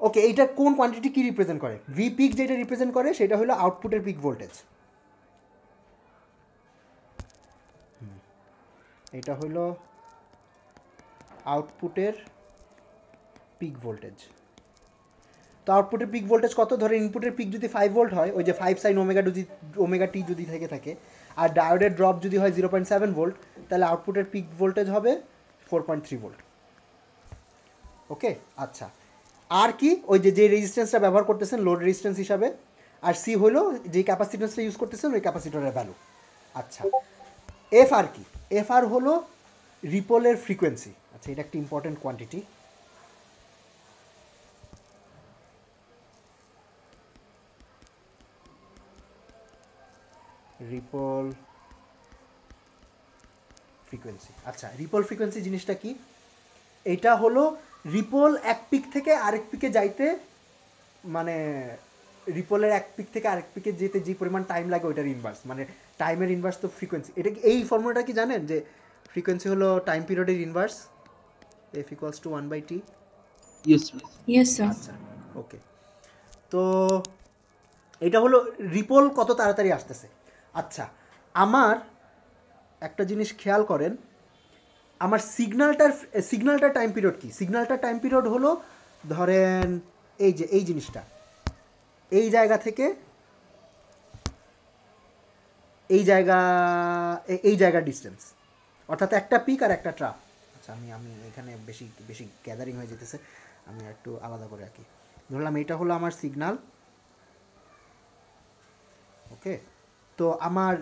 ওকে, এইটা কোন কোয়ান্টিটি কি রিপ্রেজেন্ট করে? ভি পিক যেটা রিপ্রেজেন্ট করে সেটা হলো আউটপুটের পিক ভোল্টেজ। এটা হলো আউটপুটের পিক ভোল্টেজ। তো আউটপুটের পিক ভোল্টেজ কত? ধরে ইনপুটের পিক যদি 5 ভোল্ট হয়, ওই যে 5 সাইন ওমেগা টি যদি থেকে থাকে, আর ডায়োডের ড্রপ যদি হয় 0.7 ভোল্ট, তাহলে আউটপুটের পিক ভোল্টেজ হবে 4.3 ভোল্ট। ওকে, আচ্ছা আর কি, ওই যে রেজিস্ট্যান্সটা ব্যবহার করতেছেন লোড রেজিস্ট্যান্স হিসাবে, আর সি হলো যে ক্যাপাসিটেন্সটা ইউজ করতেছেন ওই ক্যাপাসিটরের ভ্যালু। আচ্ছা, এফ আর কি? এফ আর হলো রিপলের ফ্রিকোয়েন্সি। আচ্ছা, এটা একটা ইম্পর্টেন্ট কোয়ান্টিটি। Ripple frequency. আচ্ছা, রিপল ফ্রিকোয়েন্সি জিনিসটা কি? এটা হলো রিপল এক পিক থেকে আরেক পিকে যাইতে, মানে রিপলের এক পিক থেকে আরেক পিকে যেতে যে পরিমাণ টাইম লাগে ওইটার ইনভার্স, মানে টাইমের ইনভার্স তো ফ্রিকোয়েন্সি। এটা কি এই ফর্মুলাটা কি জানেন যে ফ্রিকোয়েন্সি হলো টাইম পিরিয়ডের inverse, F equals to 1/t? Yes sir. Yes sir. আচ্ছা ওকে, তো এটা হলো রিপল কত তাড়াতাড়ি আসতেছে। আচ্ছা, আমার একটা জিনিস খেয়াল করেন, আমার সিগন্যালটার টাইম পিরিয়ড কি? সিগন্যালটার টাইম পিরিয়ড হলো ধরেন এই যে এই জিনিসটা, এই জায়গা থেকে এই জায়গার ডিস্টেন্স, অর্থাৎ একটা পিক আর একটা ট্রাপ। আচ্ছা, আমি এখানে বেশি বেশি গ্যাদারিং হয়ে যেতেছে, আমি একটু আলাদা করে রাখি। ধরলাম এটা হলো আমার সিগন্যাল। ওকে, তো আমার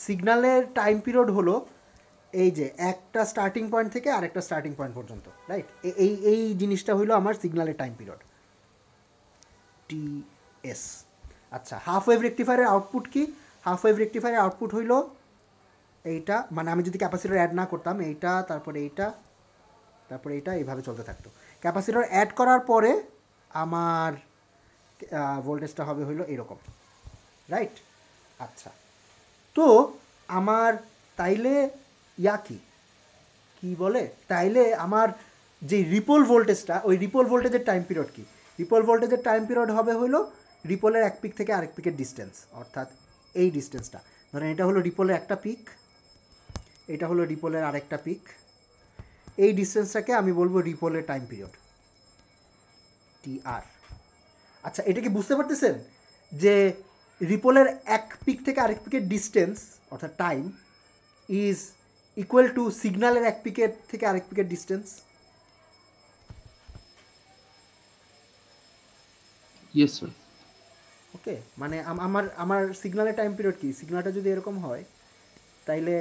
সিগন্যালের টাইম পিরিয়ড হলো এই যে একটা স্টার্টিং পয়েন্ট থেকে আরেকটা স্টার্টিং পয়েন্ট পর্যন্ত, রাইট? এই জিনিসটা হলো আমার সিগন্যালের টাইম পিরিয়ড, TS। আচ্ছা, হাফ ওয়েভ রেকটিফায়ারের আউটপুট কি? হাফ ওয়েভ রেকটিফায়ারের আউটপুট হইল এইটা, মানে আমি যদি ক্যাপাসিটর অ্যাড না করতাম, এইটা তারপরে এইটা তারপরে এইটা, এইভাবে চলতে থাকতো। ক্যাপাসিটর অ্যাড করার পরে আমার ভোল্টেজটা হবে হইল এরকম, রাইট? আচ্ছা, তো আমার তাইলে কি বলে, তাইলে আমার যে রিপল ভোল্টেজটা, ওই রিপল ভোল্টেজের টাইম পিরিয়ড কি? রিপল ভোল্টেজের টাইম পিরিয়ড হবে হইল রিপলের এক পিক থেকে আরেক পিকের ডিস্টেন্স, অর্থাৎ এই ডিস্টেন্সটা। ধরেন এটা হলো রিপলের একটা পিক, এটা হলো রিপলের আরেকটা পিক, এই ডিস্টেন্সটাকে আমি বলবো রিপলের টাইম পিরিয়ড, TR। আচ্ছা, এটা কি বুঝতে পারতেছেন যে রিপলের এক পিক থেকে আরেক পিকের ডিস্টেন্স অর্থাৎ টাইম ইজ ইকুয়াল টু সিগন্যালের এক পিকের থেকে আরেক পিকের ডিস্টেন্স? Yes sir. ওকে, মানে আমার আমার সিগন্যালের টাইম পিরিয়ড কি, সিগন্যালটা যদি এরকম হয় তাইলে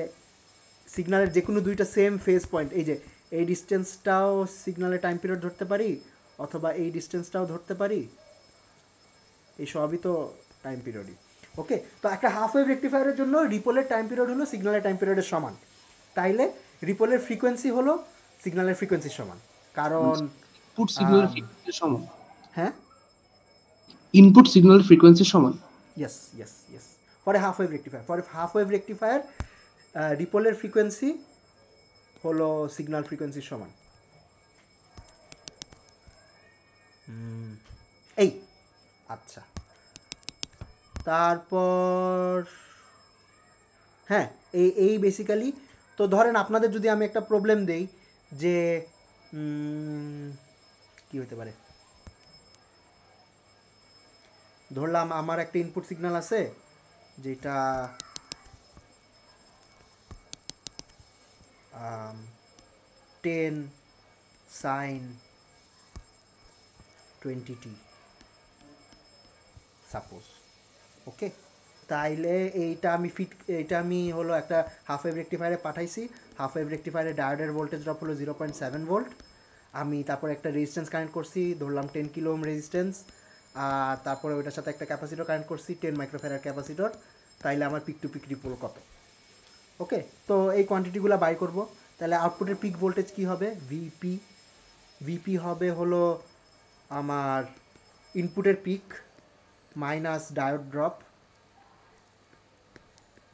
সিগন্যালের যে কোনো দুইটা সেম ফেজ পয়েন্ট, এই যে এই ডিস্টেন্সটাও সিগন্যালের টাইম পিরিয়ড ধরতে পারি, অথবা এই ডিস্টেন্সটাও ধরতে পারি, এই সবই তো টাইম পিরিয়ডই। ওকে, তো একটা হাফ ওয়েভ রেক্টিফায়ারের জন্য রিপোলের টাইম পিরিয়ড হলো সিগন্যালের টাইম পিরিয়ডের সমান, তাইলে রিপোলের ফ্রিকোয়েন্সি হলো সিগন্যালের ফ্রিকোয়েন্সির সমান, কারণ ইনপুট সিগন্যাল ফ্রিকোয়েন্সির সমান। হ্যাঁ, ইনপুট সিগন্যাল ফ্রিকোয়েন্সির সমান। yes yes yes for a half wave rectifier, রিপোলের ফ্রিকোয়েন্সি হলো সিগন্যাল ফ্রিকোয়েন্সির সমান। এই আচ্ছা, তারপর হ্যাঁ, এই বেসিক্যালি, তো ধরেন আপনাদের যদি আমি একটা প্রবলেম দেই যে কি হতে পারে, ধরলাম আমার একটা ইনপুট সিগন্যাল আছে যেটা 10 sin 20t সাপোজ। ওকে, তাইলে এইটা আমি হলো একটা হাফ ওয়েভ রেক্টিফায়ারে পাঠাইছি। হাফ ওয়েভ রেক্টিফায়ারে ডায়োডের ভোল্টেজ ড্রপ হলো 0.7 ভোল্ট। আমি তারপর একটা রেজিস্ট্যান্স কানেক্ট করছি, ধরলাম 10 কিলো ওহম রেজিস্ট্যান্স, আর তারপরে ওইটার সাথে একটা ক্যাপাসিটর কানেক্ট করছি 10 মাইক্রোফ্যারাড ক্যাপাসিটর। তাইলে আমার পিক টু পিক রিপোল কত? ওকে, তো এই কোয়ান্টিটিগুলো বাই করব। তাহলে আউটপুটের পিক ভোল্টেজ কি হবে? ভিপি হবে হলো আমার ইনপুটের peak minus diode drop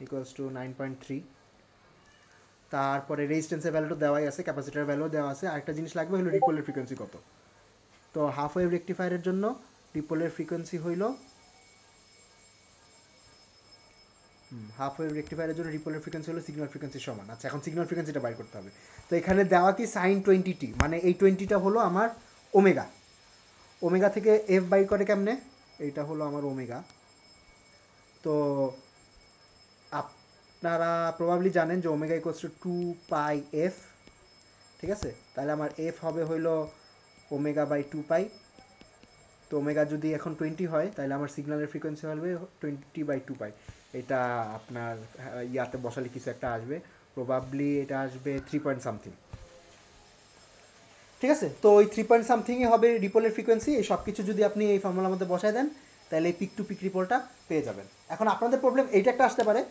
equals to 9.3। তারপরে রেজিস্ট্যান্সের ভ্যালুটা দেওয়াই আছে, ক্যাপাসিটার ভ্যালু দেওয়া আছে। আরেকটা জিনিস লাগবে হলো রিপোলের ফ্রিকোয়েন্সি কত। তো হাফ ওয়েভ রেক্টিফায়ারের জন্য রিপোলের ফ্রিকোয়েন্সি হইল হলো সিগন্যাল ফ্রিকোয়েন্সির সমান। আচ্ছা, এখন সিগন্যাল ফ্রিকোয়েন্সিটা বাইর করতে হবে। তো এখানে দেওয়া কি সাইন 20t, মানে এই 20টা হলো আমার ওমেগা থেকে এফ বাই করে কেমনে, এইটা হলো আমার ওমেগা। তো আপনারা প্রবাবলি জানেন যে ওমেগা ইকুয়ালস টু 2πf, ঠিক আছে? তাহলে আমার এফ হবে হইল ওমেগা বাই 2π। তো ওমেগা যদি এখন 20 হয় তাহলে আমার সিগন্যালের ফ্রিকোয়েন্সি হবে 20/2π। এটা আপনার ইয়াতে বসালে কিছু একটা আসবে, প্রবাবলি এটা আসবে 3 পয়েন্ট সামথিং, ঠিক আছে? তো ওই 3 পয়েন্ট সামথিংই হবে রিপোলের ফ্রিকোয়েন্সি। এই সব কিছু যদি আপনি এই ফর্মুলার মধ্যে বসায় দেন তাহলে এই পিক টু পিক রিপোলটা পেয়ে যাবেন। এখন আপনাদের প্রবলেম এইটা একটা আসতে পারে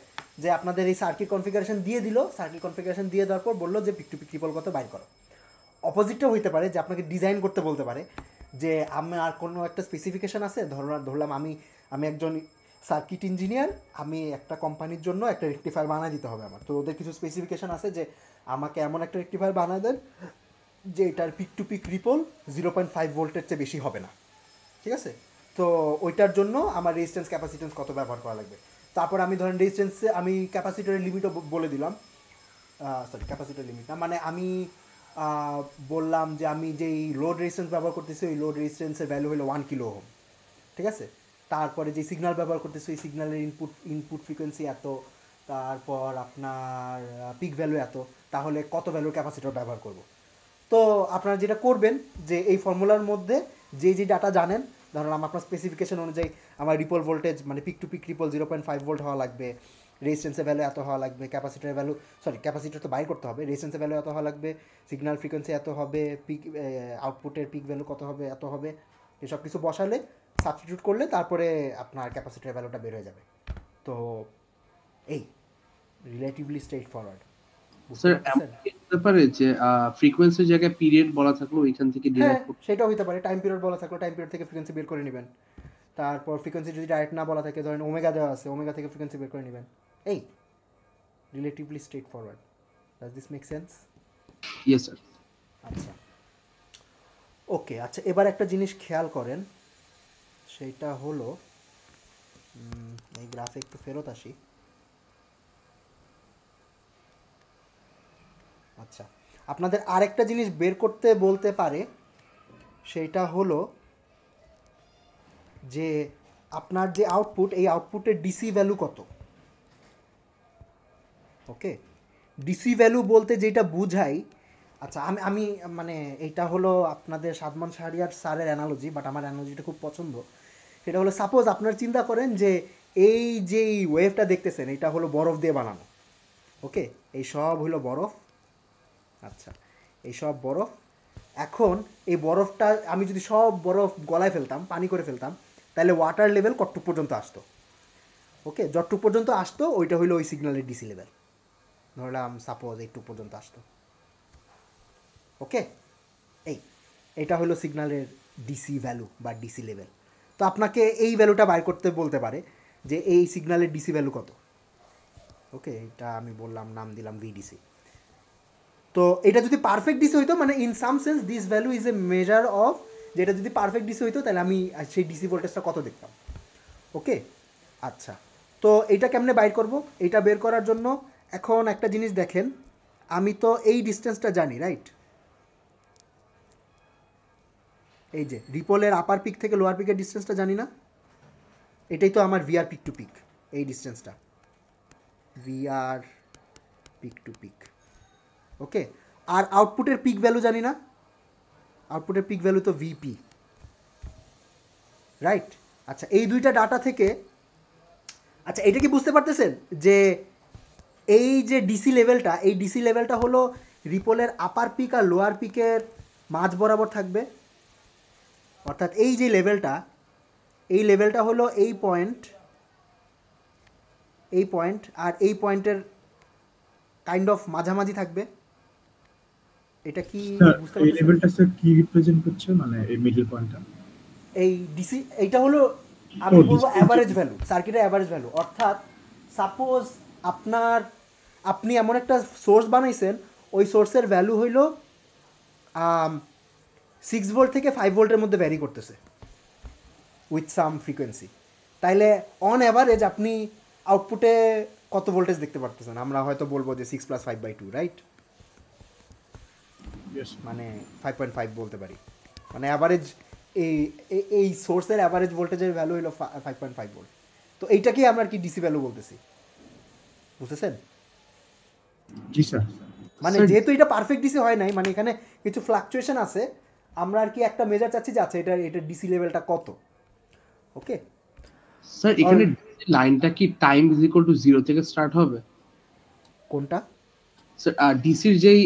যে আপনাদের এই সার্কিট কনফিগারেশন দিয়ে দিল, সার্কিট কনফিগারেশন দিয়ে দেওয়ার পর বললো যে পিক টু পিক রিপোল কত বাইর করো। অপোজিটটাও হইতে পারে যে আপনাকে ডিজাইন করতে বলতে পারে যে আমার কোনো একটা স্পেসিফিকেশান আছে, ধরলাম আমি একজন সার্কিট ইঞ্জিনিয়ার, আমি একটা কোম্পানির জন্য একটা রেক্টিফায়ার বানিয়ে দিতে হবে আমার। তো ওদের কিছু স্পেসিফিকেশান আছে যে আমাকে এমন একটা রেক্টিফায়ার বানিয়ে দেন যে এটার পিক টু পিক রিপল 0.5 ভোল্টের চেয়ে বেশি হবে না, ঠিক আছে? তো ওইটার জন্য আমার রেজিস্ট্যান্স ক্যাপাসিটেন্স কত ব্যবহার করা লাগবে। তারপর আমি ধরেন রেজিস্ট্যান্সে আমি ক্যাপাসিটরের লিমিটও বলে দিলাম, ক্যাপাসিটর লিমিট না, মানে আমি বললাম যে আমি যেই লোড রেজিস্ট্যান্স ব্যবহার করতেছি ওই লোড রেজিস্ট্যান্সের ভ্যালু হলো 1 কিলো ওহম, ঠিক আছে? তারপরে যে সিগন্যাল ব্যবহার করতেছি ওই সিগন্যালের ইনপুট ফ্রিকোয়েন্সি এত, তারপর আপনার পিক ভ্যালু এত, তাহলে কত ভ্যালুর ক্যাপাসিটর ব্যবহার করব। তো আপনারা যেটা করবেন যে এই ফর্মুলার মধ্যে যে ডাটা জানেন, ধরুন আপনার স্পেসিফিকেশন অনুযায়ী আমার রিপল ভোল্টেজ মানে peak to peak ripple 0.5 volt হওয়া লাগবে, রেজিস্ট্যান্সের ভ্যালু এত হওয়া লাগবে, ক্যাপাসিটার তো বাই করতে হবে, রেজিস্ট্যান্সের ভ্যালু এত হওয়া লাগবে, সিগন্যাল ফ্রিকোয়েন্সি এত হবে, পিক আউটপুটের পিক ভ্যালু কত হবে, এত হবে, এসব কিছু বসালে সাবস্টিটিউট করলে তারপরে আপনার ক্যাপাসিটার ভ্যালুটা বের হয়ে যাবে। তো এই রিলেটিভলি স্ট্রেট ফরওয়ার্ড। স্যার এমন কি হতে পারে যে ফ্রিকোয়েন্সির জায়গায় পিরিয়ড বলা থাকলো ওইখান থেকে হ্যাঁ, ডিরাইভ করতে? সেটাও হতে পারে। টাইম পিরিয়ড বলা থাকলো টাইম পিরিয়ড থেকে ফ্রিকোয়েন্সি বের করে নেবেন। তারপর ফ্রিকোয়েন্সি যদি ডাইরেক্ট না বলা থাকে, ধরেন ওমেগা দেওয়া আছে, ওমেগা থেকে ফ্রিকোয়েন্সি বের করে নেবেন। এই relatively straight forward. Does this make sense? Yes sir. আচ্ছা, ওকে। আচ্ছা, এবার একটা জিনিস খেয়াল করেন, সেইটা হলো এই গ্রাফে একটু ফেরত আসি। আচ্ছা, আপনাদের আরেকটা জিনিস বের করতে বলতে পারে, সেইটা হলো যে আপনার যে আউটপুট, এই আউটপুটের ডিসি ভ্যালু কত। ওকে, ডিসি ভ্যালু বলতে যেটা বুঝাই, আচ্ছা আমি মানে এইটা হলো আপনাদের সাদমান শাহরিয়ার স্যারের অ্যানালজি, বাট আমার অ্যানালজিটা খুব পছন্দ। সেটা হলো সাপোজ আপনার চিন্তা করেন যে এই যে ওয়েভটা দেখতেছেন এটা হলো বরফ দিয়ে বানানো, ওকে, এই সব হলো বরফ। আচ্ছা, এই সব বরফ। এখন এই বরফটা আমি যদি সব বরফ গলায় ফেলতাম, পানি করে ফেলতাম, তাহলে ওয়াটার লেভেল কতটুক পর্যন্ত আসতো? ওকে, যতটুক পর্যন্ত আসতো ওইটা হইলো ওই সিগন্যালের ডিসি লেভেল। ধরলাম সাপোজ এইটুক পর্যন্ত আসতো, ওকে। এটা হলো সিগন্যালের ডিসি ভ্যালু বা ডিসি লেভেল। তো আপনাকে এই ভ্যালুটা বাইর করতে বলতে পারে যে এই সিগন্যালের ডিসি ভ্যালু কত, ওকে। এটা আমি বললাম, নাম দিলাম ভিডিসি। তো এটা যদি পারফেক্ট ডিসি হইতো, মানে in some sense this value is a measure of, যেটা যদি পারফেক্ট ডিসি হইতো তাহলে আমি সেই ডিসি ভোল্টেজটা কত দেখতাম, ওকে। আচ্ছা, তো এইটা কেমনে বাইর করব? এইটা বের করার জন্য এখন একটা জিনিস দেখেন, আমি তো এই ডিস্টেন্সটা জানি, রাইট? এই যে রিপলের আপার পিক থেকে লোয়ার পিকের ডিস্টেন্সটা জানি না? এটাই তো আমার ভিআর পিক টু পিক, এই ডিস্টেন্সটা ভিআর পিক টু পিক, ওকে। আর আউটপুটের পিক ভ্যালু জানি না? আউটপুটের পিক ভ্যালু তো ভিপি, রাইট? আচ্ছা, এই দুইটা ডাটা থেকে, আচ্ছা এটা কি বুঝতে পারতেছেন যে এই যে ডিসি লেভেলটা, এই ডিসি লেভেলটা হলো রিপলের আপার পিক আর লোয়ার পিকের মাঝ বরাবর থাকবে। অর্থাৎ এই যে লেভেলটা, এই লেভেলটা হলো এই পয়েন্ট, এই পয়েন্ট আর এই পয়েন্টের কাইন্ড অফ মাঝামাঝি থাকবে। এটা কি বুঝতে এই পারছেন? লেভেলটা স্যার কি রিপ্রেজেন্ট করছে, মানে এই মিডল পয়েন্টটা? এই ডিসি, এইটা হলো আমি বলবো অ্যাভারেজ ভ্যালু, সার্কিটের অ্যাভারেজ ভ্যালু। অর্থাৎ সাপোজ আপনি এমন একটা সোর্স বানাইছেন, ওই সোর্সের ভ্যালু হইল 6 ভোল্ট থেকে 5 ভোল্টের মধ্যে ভ্যারি করতেছে উইথ সাম ফ্রিকোয়েন্সি। তাইলে অন অ্যাভারেজ আপনি আউটপুটে কত ভোল্টেজ দেখতে পারতেছেন? আমরা হয়তো বলবো যে 6 + 5/2, রাইট? মানে 5.5 বলতে পারি। মানে অ্যাভারেজ এই সোর্সের অ্যাভারেজ ভোল্টেজের ভ্যালু হলো 5.5 ভোল্ট। তো এইটাকেই আমরা কি ডিসি ভ্যালু বলতেছি, বুঝতেছেন? জি স্যার। মানে যেহেতু এটা পারফেক্ট ডিসি হয় নাই, মানে এখানে কিছু ফ্লাকচুয়েশন আছে, আমরা আর কি একটা মেজার চাচ্ছি যে আচ্ছা এটা ডিসি লেভেলটা কত, ওকে। স্যার এখানে লাইনটা কি টাইম ইজ ইকুয়াল টু 0 থেকে স্টার্ট হবে? কোনটা? স্যার ডিসির যেই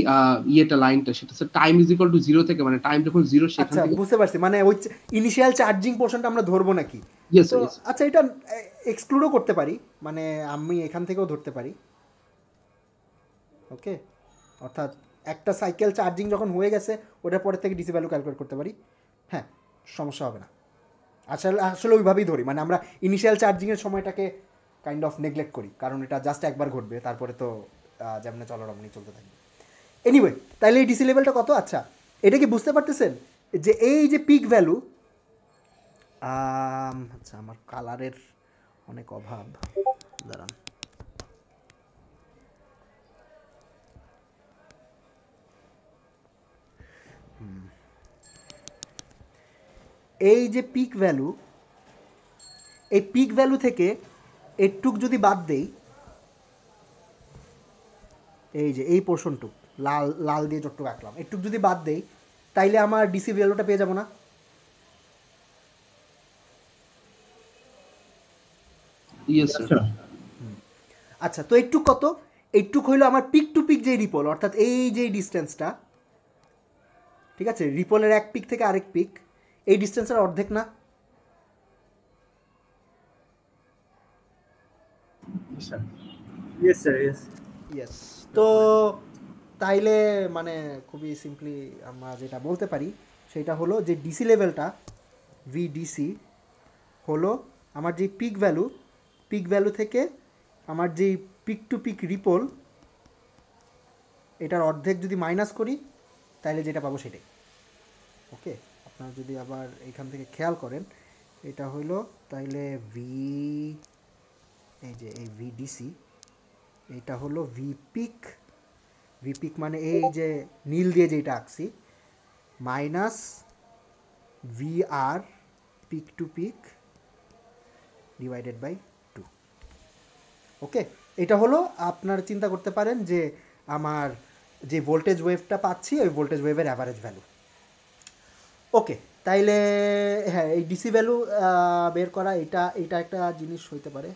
ইয়েটা লাইনটা, সেটা sir time is equal two 0 থেকে, মানে টাইম যখন 0 সেখান আচ্ছা থেকে। বুঝতে পারছি, মানে ওই ইনিশিয়াল চার্জিং পোর্শনটা আমরা ধরবো নাকি? ইয়েস তো স্যার। আচ্ছা, এটা এক্সক্লুডও করতে পারি, মানে আমি এখান থেকেও ধরতে পারি, ওকে। অর্থাৎ একটা সাইকেল চার্জিং যখন হয়ে গেছে ওটার পরে থেকে ডিসি ভ্যালু ক্যালকুলেট করতে পারি, হ্যাঁ, সমস্যা হবে না। আসলে ওইভাবেই ধরি, মানে আমরা ইনিশিয়াল চার্জিংয়ের সময়টাকে কাইন্ড অফ নেগলেক্ট করি, কারণ এটা জাস্ট একবার ঘটবে, তারপরে তো যেমনি চলো রমনি চলতে থাকবে। এনিওয়ে, তাইলে এই ডিসি লেভেলটা কত? আচ্ছা, এটা কি বুঝতে পারতেছেন যে এই যে পিক ভ্যালু, আচ্ছা আমার কালারের অনেক অভাব, দাঁড়ান। এই যে পিক ভ্যালু, এই পিক ভ্যালু থেকে এটুক যদি বাদ দেই, এই যে এই পোর্শনটুক লাল লাল দিয়ে চট্টুক আঁকলাম, এটুক যদি বাদ দেই, তাইলে আমার ডিসি ভ্যালুটা পেয়ে যাবো না? Yes sir. আচ্ছা, তো এইটুক কত? এইটুক হইলো আমার পিক টু পিক যে রিপল, অর্থাৎ এই যে ডিস্টেন্সটা, ঠিক আছে, রিপলের এক পিক থেকে আরেক পিক, এই ডিস্টেন্সের অর্ধেক না? ইয়েস। তো তাইলে মানে খুবই সিম্পলি আমরা যেটা বলতে পারি সেটা হলো যে ডিসি লেভেলটা ভিডিসি হলো আমার যে পিক ভ্যালু থেকে আমার যে পিক টু পিক রিপল, এটার অর্ধেক যদি মাইনাস করি তাহলে যেটা পাবো সেটাই, ওকে। আপনারা যদি আবার এখান থেকে খেয়াল করেন, এটা হলো তাইলে এই যে এই ভিডিসি, এটা হলো ভিপিক মানে এই যে নীল দিয়ে যেটা আঁকছি, minus VR peak to peak divided by 2, okay. এটা হলো আপনার চিন্তা করতে পারেন যে আমার যে ভোল্টেজ ওয়েভটা পাচ্ছি ওই ভোল্টেজ ওয়েভের অ্যাভারেজ ভ্যালু, ওকে। তাইলে হ্যাঁ এই ডিসি ভ্যালু বের করা এটা এটা একটা জিনিস হইতে পারে।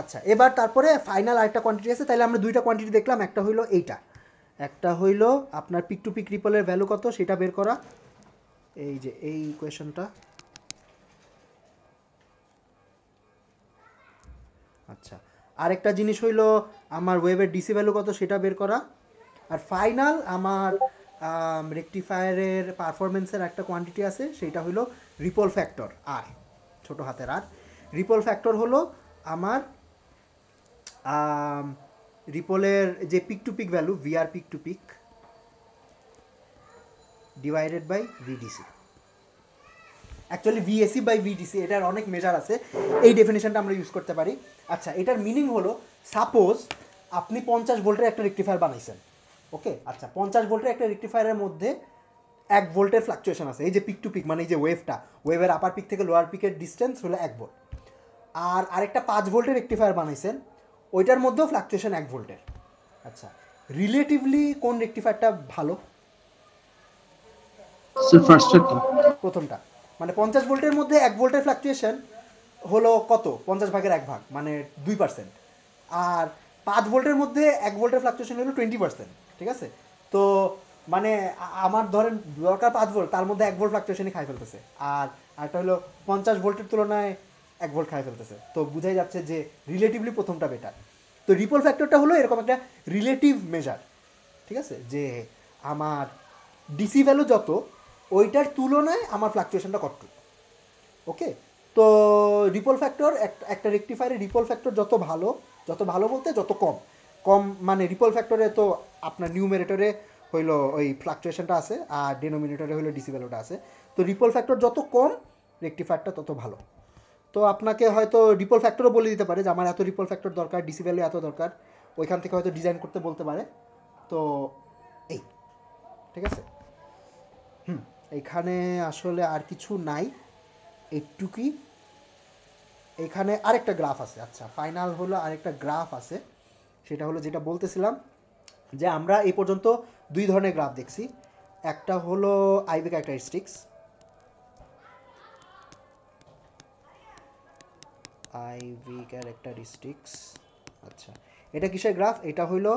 আচ্ছা এবার তারপরে ফাইনাল আরেকটা কোয়ান্টিটি আছে, তাহলে আমরা দুইটা কোয়ান্টিটি দেখলাম, একটা হইলো এইটা, একটা হইলো আপনার পিক টু পিক রিপলের ভ্যালু কত সেটা বের করা, এই যে এই ইকুয়েশনটা। আচ্ছা আরেকটা জিনিস হইলো আমার ওয়েবের ডিসি ভ্যালু কত সেটা বের করা, আর ফাইনাল আমার রেকটিফায়ারের পারফরমেন্সের একটা কোয়ান্টিটি আছে সেটা হলো রিপল ফ্যাক্টর আর, ছোট হাতের আর। রিপল ফ্যাক্টর হলো আমার রিপলের যে peak to peak value VR peak to peak divided by VDC, actually VAC by VDC, এটার অনেক মেজার আছে, এই ডেফিনেশনটা আমরা ইউজ করতে পারি। আচ্ছা এটার মিনিং হলো সাপোজ আপনি 50 ভোল্টের একটা রেকটিফায়ার বানাইছেন, ওকে। আচ্ছা 50 ভোল্টের একটা রেকটিফায়ারের মধ্যে 1 ভোল্টের ফ্লাকচুয়েশন আছে, এই যে পিক টু পিক মানে এই যে ওয়েভটা, ওয়েভের আপার পিক থেকে লোয়ার পিকের ডিস্টেন্স হলো 1 ভোল্ট। আর আরেকটা 5 ভোল্টের রেকটিফায়ার বানাইছেন, ওইটার মধ্যেও ফ্লাকচুয়েশন 1 ভোল্টের। আচ্ছা রিলেটিভলি কোন রেকটিফায়ারটা ভালো? স্যার ফার্স্টটা প্রথমটা, মানে 50 ভোল্টের মধ্যে 1 ভোল্টের ফ্লাকচুয়েশন হলো কত, 50 ভাগের 1 ভাগ মানে 2%, আর 5 ভোল্টের মধ্যে 1 ভোল্টের ফ্লাকচুয়েশন হলো 20%, ঠিক আছে। তো মানে আমার ধরেন দরকার 5 ভোল্ট, তার মধ্যে 1 ভোল্ট ফ্লাকচুয়েশনই খাই ফেলতেছে, আর একটা হলো 50 ভোল্টের তুলনায় 1 ভোল্ট খাই ফেলতেছে, তো বুঝাই যাচ্ছে যে রিলেটিভলি প্রথমটা বেটার। তো রিপল ফ্যাক্টরটা হলো এরকম একটা রিলেটিভ মেজার, ঠিক আছে, যে আমার ডিসি ভ্যালু যত ওইটার তুলনায় আমার ফ্লাকচুয়েশনটা কতটুকু, ওকে। তো রিপল ফ্যাক্টর একটা রেকটিফায়ারের রিপল ফ্যাক্টর যত ভালো বলতে যত কম মানে রিপল ফ্যাক্টরে তো আপনার নিউমেরেটরে হইলো ওই ফ্লাকচুয়েশনটা আছে আর ডেনোমিনেটরে হইলো ডিসি ভ্যালুটা আছে, তো রিপল ফ্যাক্টর যত কম রেকটিফায়ারটা তত ভালো। তো আপনাকে হয়তো রিপল ফ্যাক্টরও বলে দিতে পারে যে আমার এত রিপল ফ্যাক্টর দরকার, ডিসি ভ্যালু এত দরকার, ওইখান থেকে হয়তো ডিজাইন করতে বলতে পারে। তো এই ঠিক আছে, এখানে আসলে আর কিছু নাই, এইটুকুই। এখানে আরেকটা গ্রাফ আছে, আচ্ছা ফাইনাল হলো আরেকটা গ্রাফ আছে, সেটা হলো যেটা বলতেছিলাম যে আমরা এই পর্যন্ত 2 ধরনের গ্রাফ দেখছি, একটা হলো আইভি ক্যারেক্টারিস্টিক্স, আচ্ছা এটা কিসের গ্রাফ, এটা হইলো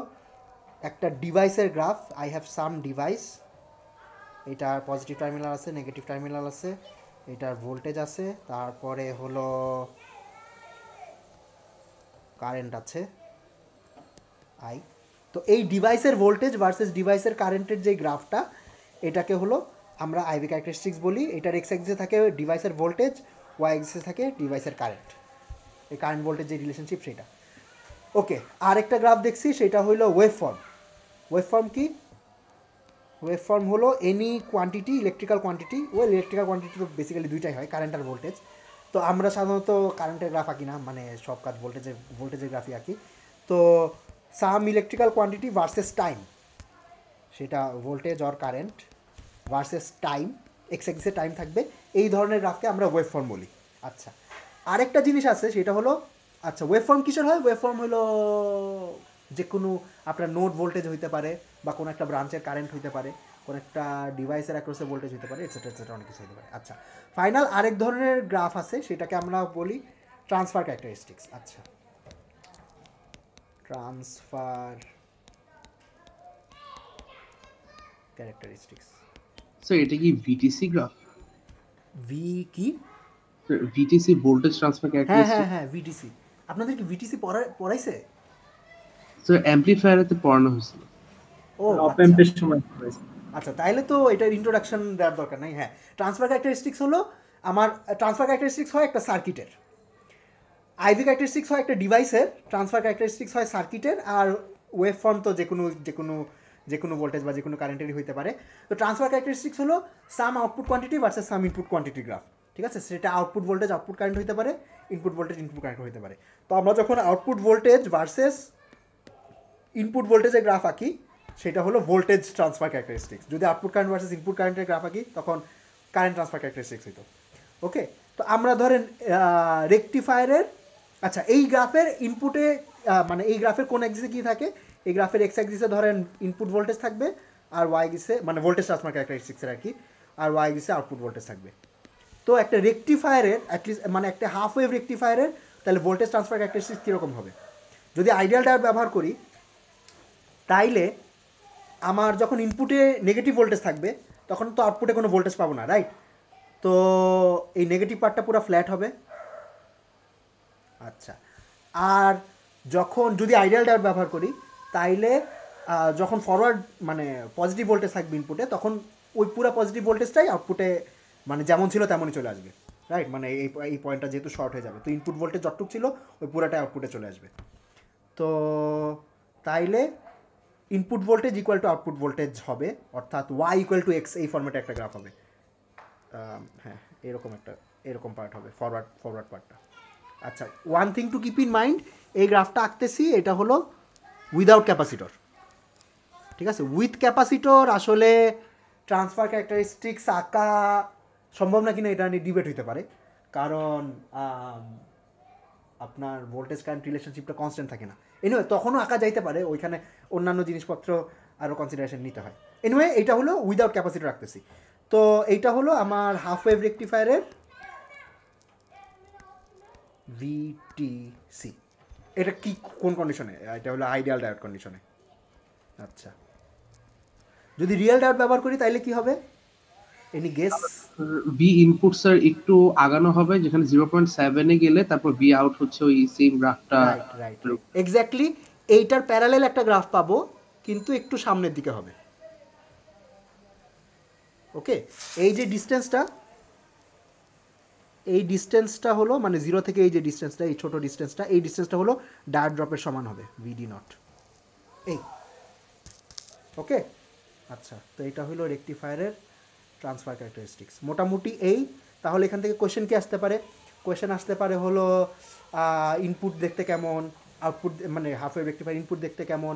একটা ডিভাইসের graph, I have some device, এটার পজিটিভ টার্মিনাল আছে, নেগেটিভ টার্মিনাল আছে, এটার ভোল্টেজ আছে, তারপরে হলো কারেন্ট আছে আই। তো এই ডিভাইসের ভোল্টেজ ভার্সেস ডিভাইসের কারেন্টের যে গ্রাফটা, এটাকে হলো আমরা আইভি ক্যারেক্টারিস্টিক্স বলি। এটার এক্স অ্যাক্সিসে থাকে ডিভাইসের ভোল্টেজ, ওয়াই অ্যাক্সিসে থাকে ডিভাইসের কারেন্ট, এই কারেন্ট ভোল্টেজ যে রিলেশনশিপ সেটা, ওকে। আরেকটা গ্রাফ দেখছি সেটা হলো ওয়েভ ফর্ম। ওয়েভ ফর্ম কি? ওয়েভ ফর্ম হলো any quantity, electrical quantity, electrical quantity তো বেসিক্যালি দুইটাই হয়, কারেন্ট আর ভোল্টেজ। তো আমরা সাধারণত কারেন্টের গ্রাফ আঁকি না, মানে সব কাজ ভোল্টেজের গ্রাফই আঁকি। তো some electrical quantity versus time, সেটা voltage or current versus time, X অ্যাক্সিসে টাইম থাকবে, এই ধরনের গ্রাফকে আমরা ওয়েভ ফর্ম বলি। আচ্ছা আরেকটা জিনিস আছে সেটা হলো, আচ্ছা ওয়েভ ফর্ম কিসের হয়? ওয়েভ ফর্ম হলো যে কোনো আপনার নোড ভোল্টেজ হইতে পারে, বা কোনো একটা ব্রাঞ্চের কারেন্ট হইতে পারে, কোনো একটা ডিভাইসের অ্যাক্রসে ভোল্টেজ হতে পারে, এটসেট্রা এটসেট্রা অনেক কিছু হতে পারে। আচ্ছা ফাইনাল আরেক ধরনের গ্রাফ আছে, সেটাকে আমরা বলি ট্রান্সফার ক্যারেক্টারিস্টিক্স। আচ্ছা ট্রান্সফার ক্যারেক্টারিস্টিক্স, স্যার এটা কি ভিটিসি গ্রাফ? ভি কি? ভিটিসি ভোল্টেজ ট্রান্সফার হ্যাঁ ক্যারেক্টারিস্টিক। হ্যাঁ হ্যাঁ ভিটিসি। আপনাদের কি ভিটিসি পড়াইছে? স্যার অ্যাম্পলিফায়ারেতে পড়ানো হয়েছিল। ও অপ এম্পের সময় হয়েছে। আচ্ছা তাইলে তো এটার ইন্ট্রোডাকশন দেওয়ার দরকার নাই। হ্যাঁ ট্রান্সফার ক্যারেক্টারিস্টিক্স হলো আমার, ট্রান্সফার ক্যারেক্টারিস্টিক্স হয় একটা সার্কিটের, আইভি ক্যারেক্টারিস্টিক্স হয় একটা ডিভাইসের, ট্রান্সফার ক্যারেক্টারিস্টিক্স হয় সার্কিটের, আর ওয়েভ ফর্ম তো যে কোনো ভোল্টেজ বা যে কোনো কারেন্টেরই হইতে পারে। তো ট্রান্সফার ক্যারেক্টারিস্টিক্স হলো সাম আউটপুট কোয়ান্টিটি ভার্সেস সাম ইনপুট কোয়ান্টিটি গ্রাফ, ঠিক আছে। সেটা আউটপুট ভোল্টেজ আউটপুট কারেন্ট হইতে পারে, ইনপুট ভোল্টেজ ইনপুট কারেন্ট হইতে পারে। তো আমরা যখন আউটপুট ভোল্টেজ ভার্সেস ইনপুট ভোল্টেজের গ্রাফ আঁকি, সেটা হলো ভোল্টেজ ট্রান্সফার ক্যারেক্টারিস্টিক্স। যদি আউটপুট কারেন্ট ভার্সেস ইনপুট কারেন্টের গ্রাফ আঁকি, তখন কারেন্ট ট্রান্সফার ক্যারেক্টারিস্টিক্স হইতো, ওকে। তো আমরা ধরেন রেকটিফায়ারের, আচ্ছা এই গ্রাফের ইনপুটে মানে এই গ্রাফের কোন অ্যাক্সিসে কী থাকে, এই গ্রাফের এক্স অ্যাক্সিসে ধরেন ইনপুট ভোল্টেজ থাকবে, আর ওয়াই গেছে মানে ভোল্টেজ ট্রান্সফার ক্যারেক্টারিস্টিক্সের আর কি, আর ওয়াই গেছে আউটপুট ভোল্টেজ থাকবে। তো একটা রেকটিফায়ারের অ্যাটলিস্ট মানে একটা হাফ ওয়েভ রেকটিফায়ারের তাহলে ভোল্টেজ ট্রান্সফার ক্যারেক্টারিস্টিক্স কীরকম হবে? যদি আইডিয়াল ডায়োড ব্যবহার করি তাইলে আমার যখন ইনপুটে নেগেটিভ ভোল্টেজ থাকবে তখন তো আউটপুটে কোনো ভোল্টেজ পাবো না, রাইট? তো এই নেগেটিভ পার্টটা পুরো ফ্ল্যাট হবে। আচ্ছা, আর যখন যদি আইডিয়াল ডায়োড ব্যবহার করি তাইলে যখন ফরওয়ার্ড মানে পজিটিভ ভোল্টেজ থাকবে ইনপুটে তখন ওই পুরো পজিটিভ ভোল্টেজটাই আউটপুটে মানে যেমন ছিল তেমনই চলে আসবে, রাইট? মানে এই পয়েন্টটা যেহেতু শর্ট হয়ে যাবে তো ইনপুট ভোল্টেজ যতটুকু ছিল ওই পুরাটাই আউটপুটে চলে আসবে। তো তাইলে input voltage equal to output voltage হবে, অর্থাৎ ওয়াই ইকুয়াল টু এক্স, এই ফর্মেটে একটা গ্রাফ হবে। হ্যাঁ, এরকম পার্ট হবে ফরওয়ার্ড পার্টটা। আচ্ছা, one thing to keep in mind, এই গ্রাফটা আঁকতেছি এটা হলো উইদাউট ক্যাপাসিটর, ঠিক আছে? উইথ ক্যাপাসিটর আসলে ট্রান্সফার ক্যারেক্টারিস্টিক্স আঁকা সম্ভব না কিনা এটা নিয়ে ডিবেট হতে পারে, কারণ আপনার ভোল্টেজ কারেন্ট রিলেশনশিপটা কনস্ট্যান্ট থাকে না। এনিওয়ে তখনও আঁকা যাইতে পারে, ওইখানে অন্যান্য জিনিসপত্র আরও কনসিডারেশন নিতে হয়। এনিওয়ে এটা হলো উইদাউট ক্যাপাসিটর রাখতেছি। তো এইটা হলো আমার হাফ ওয়েভ রেকটিফায়ারের ভিটিসি। এটা কি কোন কন্ডিশনে? এটা হলো আইডিয়াল ডায়োড কন্ডিশনে। আচ্ছা, যদি রিয়েল ডায়োড ব্যবহার করি তাইলে কি হবে? Any guess? B input sir একটু আগানো হবে, যেখানে 0.7 এ গেলে তারপর বি আউট হচ্ছে ওই সেম গ্রাফটা। রাইট, এক্স্যাক্টলি এইটার প্যারালেল একটা গ্রাফ পাবো, কিন্তু একটু সামনের দিকে হবে। ওকে, এই যে ডিস্টেন্সটা হলো মানে 0 থেকে এই যে ডিস্টেন্সটা, এই ছোট ডিস্টেন্সটা, এই ডিস্টেন্সটা হলো ডায়োড ড্রপের সমান হবে, ভিডি নট। এই ওকে, আচ্ছা, তো এটা হলো রেকটিফায়ারের ট্রান্সফার ক্যারেক্টারিস্টিক্স মোটামুটি এই। তাহলে এখান থেকে কোয়েশ্চেন কি আসতে পারে? কোয়েশ্চেন আসতে পারে হলো ইনপুট দেখতে কেমন, আউটপুট মানে হাফ ওয়েভ রেকটিফায়ার ইনপুট দেখতে কেমন,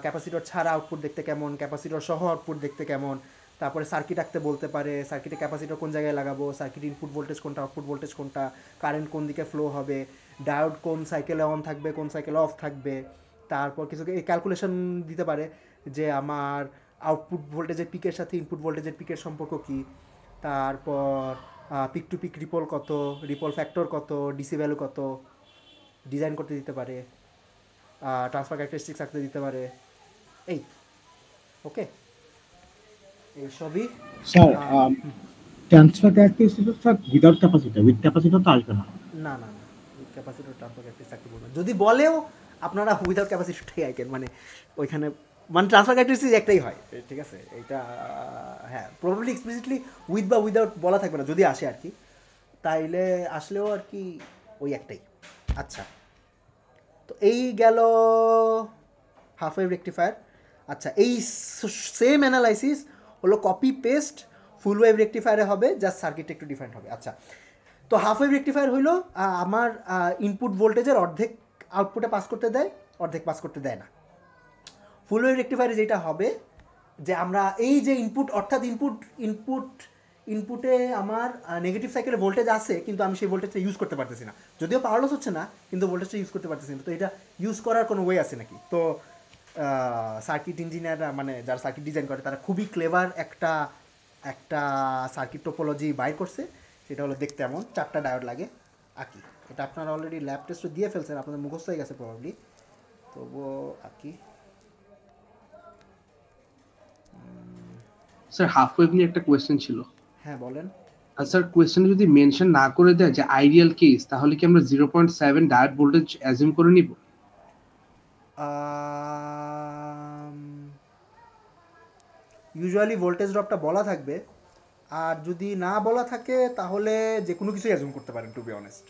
ক্যাপাসিটর ছাড়া আউটপুট দেখতে কেমন, ক্যাপাসিটর সহ আউটপুট দেখতে কেমন, তারপরে সার্কিট আঁকতে বলতে পারে, সার্কিটে ক্যাপাসিটর কোন জায়গায় লাগাবো, সার্কিট ইনপুট ভোল্টেজ কোনটা, আউটপুট ভোল্টেজ কোনটা, কারেন্ট কোন দিকে ফ্লো হবে, ডায়োড কোন সাইকেলে অন থাকবে, কোন সাইকেলে অফ থাকবে, তারপর কিছু ক্যালকুলেশন দিতে পারে যে আমার আউটপুট ভোল্টেজের পিকের সাথে ইনপুট ভোল্টেজের পিকের সম্পর্ক কী, তারপর পিক টু পিক রিপল কত, রিপল ফ্যাক্টর কত, ডিসি ভ্যালু কত, ডিজাইন করতে দিতে পারে, ট্রান্সফার ক্যারেক্টারিস্টিক্স আঁকতে দিতে পারে। এই ওকে, এইসবই। Sir transfer characteristics sir without capacitor, with capacitor তো আসবে না। না উইথ ক্যাপাসিটর ট্রান্সফার ক্যারেক্টারিস্টিক্স আঁকতে বলবেন, যদি বলেও আপনারা উইদাউট ক্যাপাসিটরটাই আঁকেন, মানে ওইখানে মানে ট্রান্সফার ক্যারেক্টারিস্টিক্স একটাই হয়, ঠিক আছে? এটা হ্যাঁ প্রবাবলি এক্সপ্লিসিটলি উইথ বা উইদাউট বলা থাকবে না, যদি আসে আর কি, তাইলে আসলেও আর কি ওই একটাই। আচ্ছা, তো এই গেল হাফ ওয়েভ রেকটিফায়ার। আচ্ছা, এই সেম অ্যানালাইসিস হলো কপি পেস্ট ফুল ওয়েভ রেকটিফায়ারে হবে, জাস্ট সার্কিট একটু ডিফারেন্ট হবে। আচ্ছা, তো হাফ ওয়েভ রেকটিফায়ার হইলো আমার ইনপুট ভোল্টেজের অর্ধেক আউটপুটে পাস করতে দেয়, অর্ধেক পাস করতে দেয় না। ফুল ওয়েভ রেকটিফায়ারে যেটা হবে যে আমরা এই যে ইনপুট, অর্থাৎ ইনপুটে আমার নেগেটিভ সাইকেলে ভোল্টেজ আছে, কিন্তু আমি সেই ভোল্টেজটা ইউজ করতে পারতেছি না, যদিও পাওয়ার লস হচ্ছে না, কিন্তু ভোল্টেজটা ইউজ করতে পারতেছি না। তো এটা ইউজ করার কোনো ওয়ে আছে নাকি? তো সার্কিট ইঞ্জিনিয়াররা মানে যারা সার্কিট ডিজাইন করে তারা খুবই ক্লেভার একটা সার্কিট টোপোলজি বাইর করছে, সেটা হলো দেখতে এমন, 4টা ডায়োড লাগে। আঁকি, এটা আপনারা অলরেডি ল্যাব টেস্টও দিয়ে ফেলছেন, আপনাদের মুখস্থ হয়ে গেছে প্রবাবলি, তবুও আঁকি। স্যার হাফ ওয়েভ নিয়ে একটা কোয়েশ্চেন ছিল। হ্যাঁ বলেন। স্যার কোয়েশ্চেন যদি মেনশন না করে দেয় যে আইডিয়াল কেস, তাহলে কি আমরা 0.7 ডায়োড ভোল্টেজ অ্যাজিউম করে নিব? ইউজুয়ালি ভোল্টেজ ড্রপটা বলা থাকবে, আর যদি না বলা থাকে তাহলে যে কোনো কিছুই অ্যাজুম করতে পারেন, to be honest.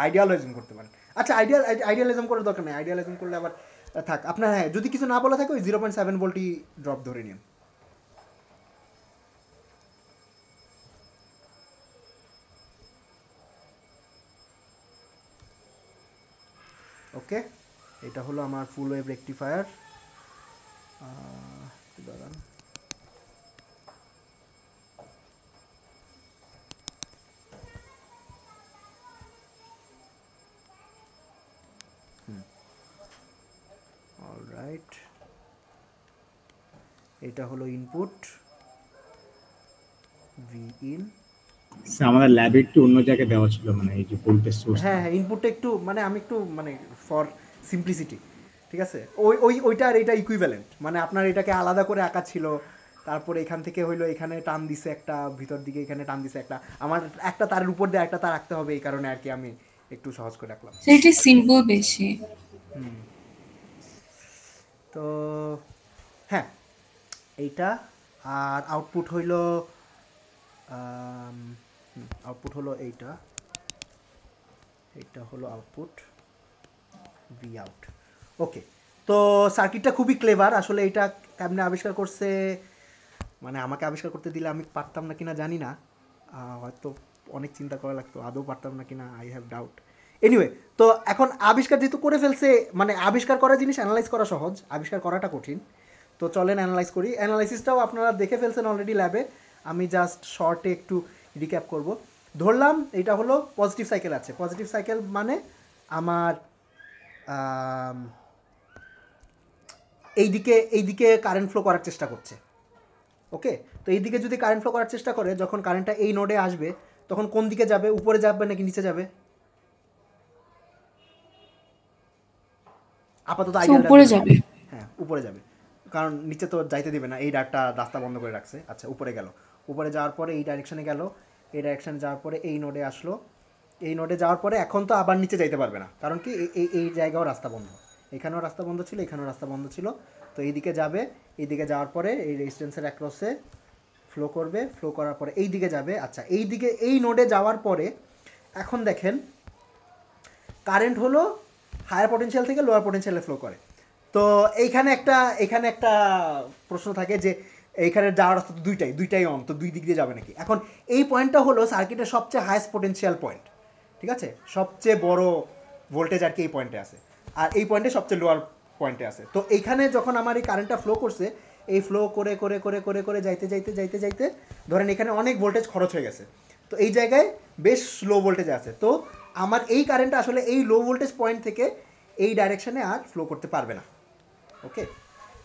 Ideal assume করতে পারেন। আচ্ছা, আইডিয়াল অ্যাজুম করার দরকার নেই, আইডিয়াল অ্যাজুম করলে আবার থাক আপনার। হ্যাঁ, যদি কিছু না বলা থাকে ওই 0.7 ভোল্টই ড্রপ ধরে নিন। ওকে, এটা হলো আমার ফুল ওয়েভ রেকটিফায়ার। দাঁড়ান, অলরাইট, এটা হলো ইনপুট ভি ইন। আমাদের ল্যাবে একটু অন্য জায়গায় দেওয়া ছিল, মানে এই যে ভোল্টেজ সোর্স। হ্যাঁ হ্যাঁ, ইনপুটটা একটু মানে আমি একটু মানে ফর সিম্পলিসিটি, ঠিক আছে, ওইটা আর এটা ইকুইভ্যালেন্ট, মানে আপনার এটাকে আলাদা করে আঁকা ছিল, তারপরে এখান থেকে হইলো এখানে টান দিছে একটা, ভিতর দিকে এখানে টান দিছে একটা, আমার একটা তারের উপর দিয়ে একটা তার রাখতে হবে, এই কারণে আর কি আমি একটু সহজ করে রাখলাম। সেটা সিম্পল বেশি। তো হ্যাঁ এইটা, আর আউটপুট হইলো এইটা, এইটা হলো আউটপুট ভি আউট। ওকে, তো সার্কিটটা খুবই ক্লেভার আসলে। এটা কেমনে আবিষ্কার করছে, মানে আমাকে আবিষ্কার করতে দিলে আমি পারতাম না কিনা জানি না, হয়তো অনেক চিন্তা করা লাগতো, আদৌ পারতাম না কিনা আই হ্যাভ ডাউট। এনিওয়ে, তো এখন আবিষ্কার যেহেতু করে ফেলছে, মানে আবিষ্কার করা জিনিস অ্যানালাইজ করা সহজ, আবিষ্কার করাটা কঠিন। তো চলেন অ্যানালাইজ করি। অ্যানালাইসিসটাও আপনারা দেখে ফেলছেন অলরেডি ল্যাবে, আমি জাস্ট শর্টে একটু রিক্যাপ করব। ধরলাম এটা হলো পজিটিভ সাইকেল আছে। পজিটিভ সাইকেল মানে আমার এইদিকে কারেন্ট ফ্লো করার চেষ্টা করছে। ওকে, তো এইদিকে যদি কারেন্ট ফ্লো করার চেষ্টা করে, যখন কারেন্টটা এই নোডে আসবে তখন কোন দিকে যাবে, উপরে যাবে নাকি নিচে যাবে? আপাতত উপরে যাবে। হ্যাঁ উপরে যাবে, কারণ নিচে তো যাইতে দিবে না, এই ডাকটা রাস্তা বন্ধ করে রাখছে। আচ্ছা উপরে গেল, উপরে যাওয়ার পরে এই ডাইরেকশনে গেল, এই ডাইরেকশনে যাওয়ার পরে এই নোডে আসলো, এই নোডে যাওয়ার পরে এখন তো আবার নিচে যাইতে পারবে না, কারণ কি এই জায়গাও রাস্তা বন্ধ, এখানেও রাস্তা বন্ধ ছিল, এখানেও রাস্তা বন্ধ ছিল। তো এইদিকে যাবে, এইদিকে যাওয়ার পরে এই রেজিস্ট্যান্সের অ্যাক্রসে ফ্লো করবে, ফ্লো করার পরে এই দিকে যাবে। আচ্ছা এইদিকে এই নোডে যাওয়ার পরে এখন দেখেন কারেন্ট হলো হায়ার পটেনশিয়াল থেকে লোয়ার পটেনশিয়ালে ফ্লো করে। তো এখানে একটা প্রশ্ন থাকে যে এইখানে যাওয়ার রাস্তা তো দুইটাই অন, তো দুই দিক দিয়ে যাবে নাকি? এখন এই পয়েন্টটা হলো সার্কিটের সবচেয়ে হাইয়েস্ট পটেনশিয়াল পয়েন্ট, ঠিক আছে, সবচেয়ে বড় ভোল্টেজ আর কি এই পয়েন্টে আছে, আর এই পয়েন্টে সবচেয়ে লোয়ার পয়েন্টে আছে। তো এইখানে যখন আমার এই কারেন্টটা ফ্লো করছে, এই ফ্লো করে করে করে করে করে যাইতে যাইতে যাইতে যাইতে ধরেন এখানে অনেক ভোল্টেজ খরচ হয়ে গেছে, তো এই জায়গায় বেশ লো ভোল্টেজে আছে। তো আমার এই কারেন্টটা আসলে এই লো ভোল্টেজ পয়েন্ট থেকে এই ডাইরেকশনে আর ফ্লো করতে পারবে না। ওকে,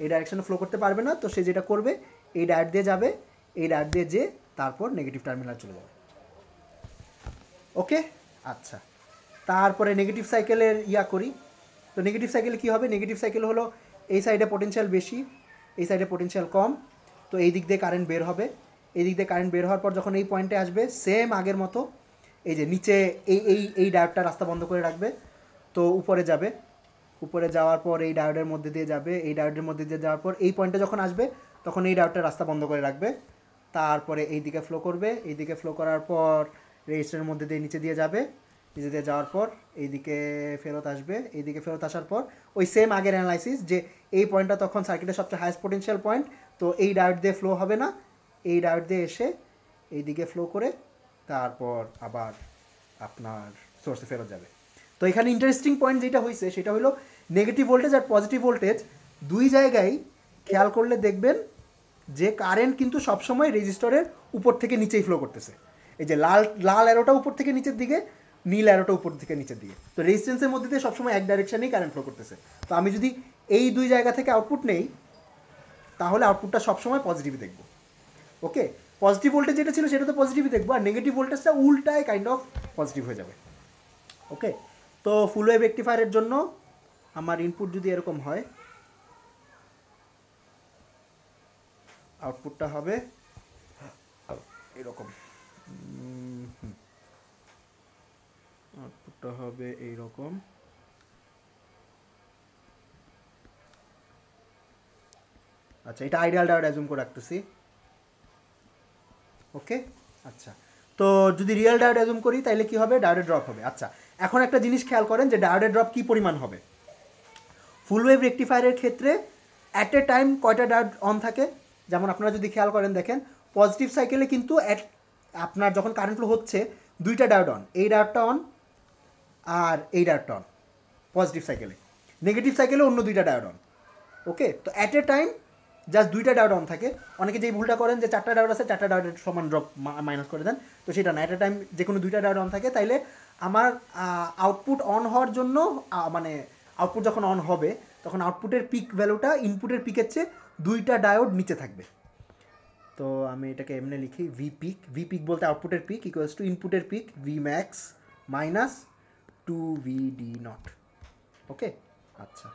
এই ডাইরেকশনে ফ্লো করতে পারবে না, তো সে যেটা করবে এই ডায়োড দিয়ে যাবে, এই ডায়োড দিয়ে যে তারপর নেগেটিভ টার্মিনাল চলে যাবে। ওকে, আচ্ছা তারপরে নেগেটিভ সাইকেলের করি। তো নেগেটিভ সাইকেলে কী হবে? নেগেটিভ সাইকেল হলো এই সাইডে পোটেনশিয়াল বেশি, এই সাইডে পোটেনশিয়াল কম, তো এই দিক দিয়ে কারেন্ট বের হবে। এই দিক দিয়ে কারেন্ট বের হওয়ার পর যখন এই পয়েন্টে আসবে সেম আগের মতো এই যে নিচে এই ডায়োডটা রাস্তা বন্ধ করে রাখবে, তো উপরে যাবে, উপরে যাওয়ার পর এই ডায়োডের মধ্যে দিয়ে যাবে, এই ডায়োডের মধ্যে দিয়ে যাওয়ার পর এই পয়েন্টে যখন আসবে তখন এই ডায়োডটা রাস্তা বন্ধ করে রাখবে, তারপরে এই দিকে ফ্লো করবে, এই দিকে ফ্লো করার পর রেজিস্টারের মধ্যে দিয়ে নিচে দিয়ে যাবে, নিচে দিয়ে যাওয়ার পর এইদিকে ফেরত আসবে, এইদিকে ফেরত আসার পর ওই সেম আগের অ্যানালাইসিস যে এই পয়েন্টটা তখন সার্কিটের সবচেয়ে হাইয়েস্ট পোটেনশিয়াল পয়েন্ট, তো এই ডায়োড দিয়ে ফ্লো হবে না, এই ডায়োড দিয়ে এসে এইদিকে ফ্লো করে তারপর আবার আপনার সোর্সে ফেরত যাবে। তো এখানে ইন্টারেস্টিং পয়েন্ট যেটা হয়েছে সেটা হলো নেগেটিভ ভোল্টেজ আর পজিটিভ ভোল্টেজ দুই জায়গায় খেয়াল করলে দেখবেন যে কারেন্ট কিন্তু সবসময় রেজিস্টরের উপর থেকে নিচেই ফ্লো করতেছে। এই যে লাল অ্যারোটা উপর থেকে নিচের দিকে, নীল অ্যারোটা উপর থেকে নিচের দিকে, তো রেজিস্ট্যান্সের মধ্যে দিয়ে সবসময় এক ডাইরেকশনেই কারেন্ট ফ্লো করতেছে। তো আমি যদি এই দুই জায়গা থেকে আউটপুট নেই তাহলে আউটপুটটা সবসময় পজিটিভ দেখব। ওকে, পজিটিভ ভোল্টেজ যেটা ছিল সেটা তো পজিটিভই দেখবো, আর নেগেটিভ ভোল্টেজটা উল্টায় কাইন্ড অফ পজিটিভ হয়ে যাবে। ওকে, তো ফুল ওয়েভ রেকটিফায়ারের জন্য আমার ইনপুট যদি এরকম হয়, আউটপুটটা হবে এরকম, আউটপুটটা হবে এইরকম। আচ্ছা এটা আইডিয়াল ডায়োড অ্যাজুম করে রাখতেছি। ওকে, আচ্ছা তো যদি রিয়েল ডায়োড অ্যাজুম করি তাহলে কি হবে? ডায়োডের ড্রপ হবে। আচ্ছা এখন একটা জিনিস খেয়াল করেন যে ডায়োডের ড্রপ কী পরিমাণ হবে। ফুল ওয়েভ রেকটিফায়ারের ক্ষেত্রে অ্যাট এ টাইম কয়টা ডায়োড অন থাকে? যেমন আপনারা যদি খেয়াল করেন দেখেন পজিটিভ সাইকেলে কিন্তু আপনার যখন কারেন্ট ফ্লো হচ্ছে দুইটা ডায়োড অন, এই ডায়োডটা অন আর এই ডায়োডটা অন পজিটিভ সাইকেলে। নেগেটিভ সাইকেলে অন্য দুইটা ডায়োড অন। ওকে, তো অ্যাট এ টাইম জাস্ট দুইটা ডায়োড অন থাকে। অনেকে যেই ভুলটা করেন যে চারটা ডায়োড আছে, চারটা ডায়োডের সমান ড্রপ মাইনাস করে দেন, তো সেটা না, অ্যাট এ টাইম যে কোনো দুইটা ডায়োড অন থাকে। তাইলে আমার আউটপুট অন হওয়ার জন্য মানে আউটপুট যখন অন হবে তখন আউটপুটের পিক ভ্যালুটা ইনপুটের পিকের চেয়ে 2টা ডায়োড নিচে থাকবে। তো আমি এটাকে এমনি লিখি ভি পিক বলতে আউটপুটের পিক ইকুয়ালস টু ইনপুটের peak V max minus 2VD0। Okay, আচ্ছা।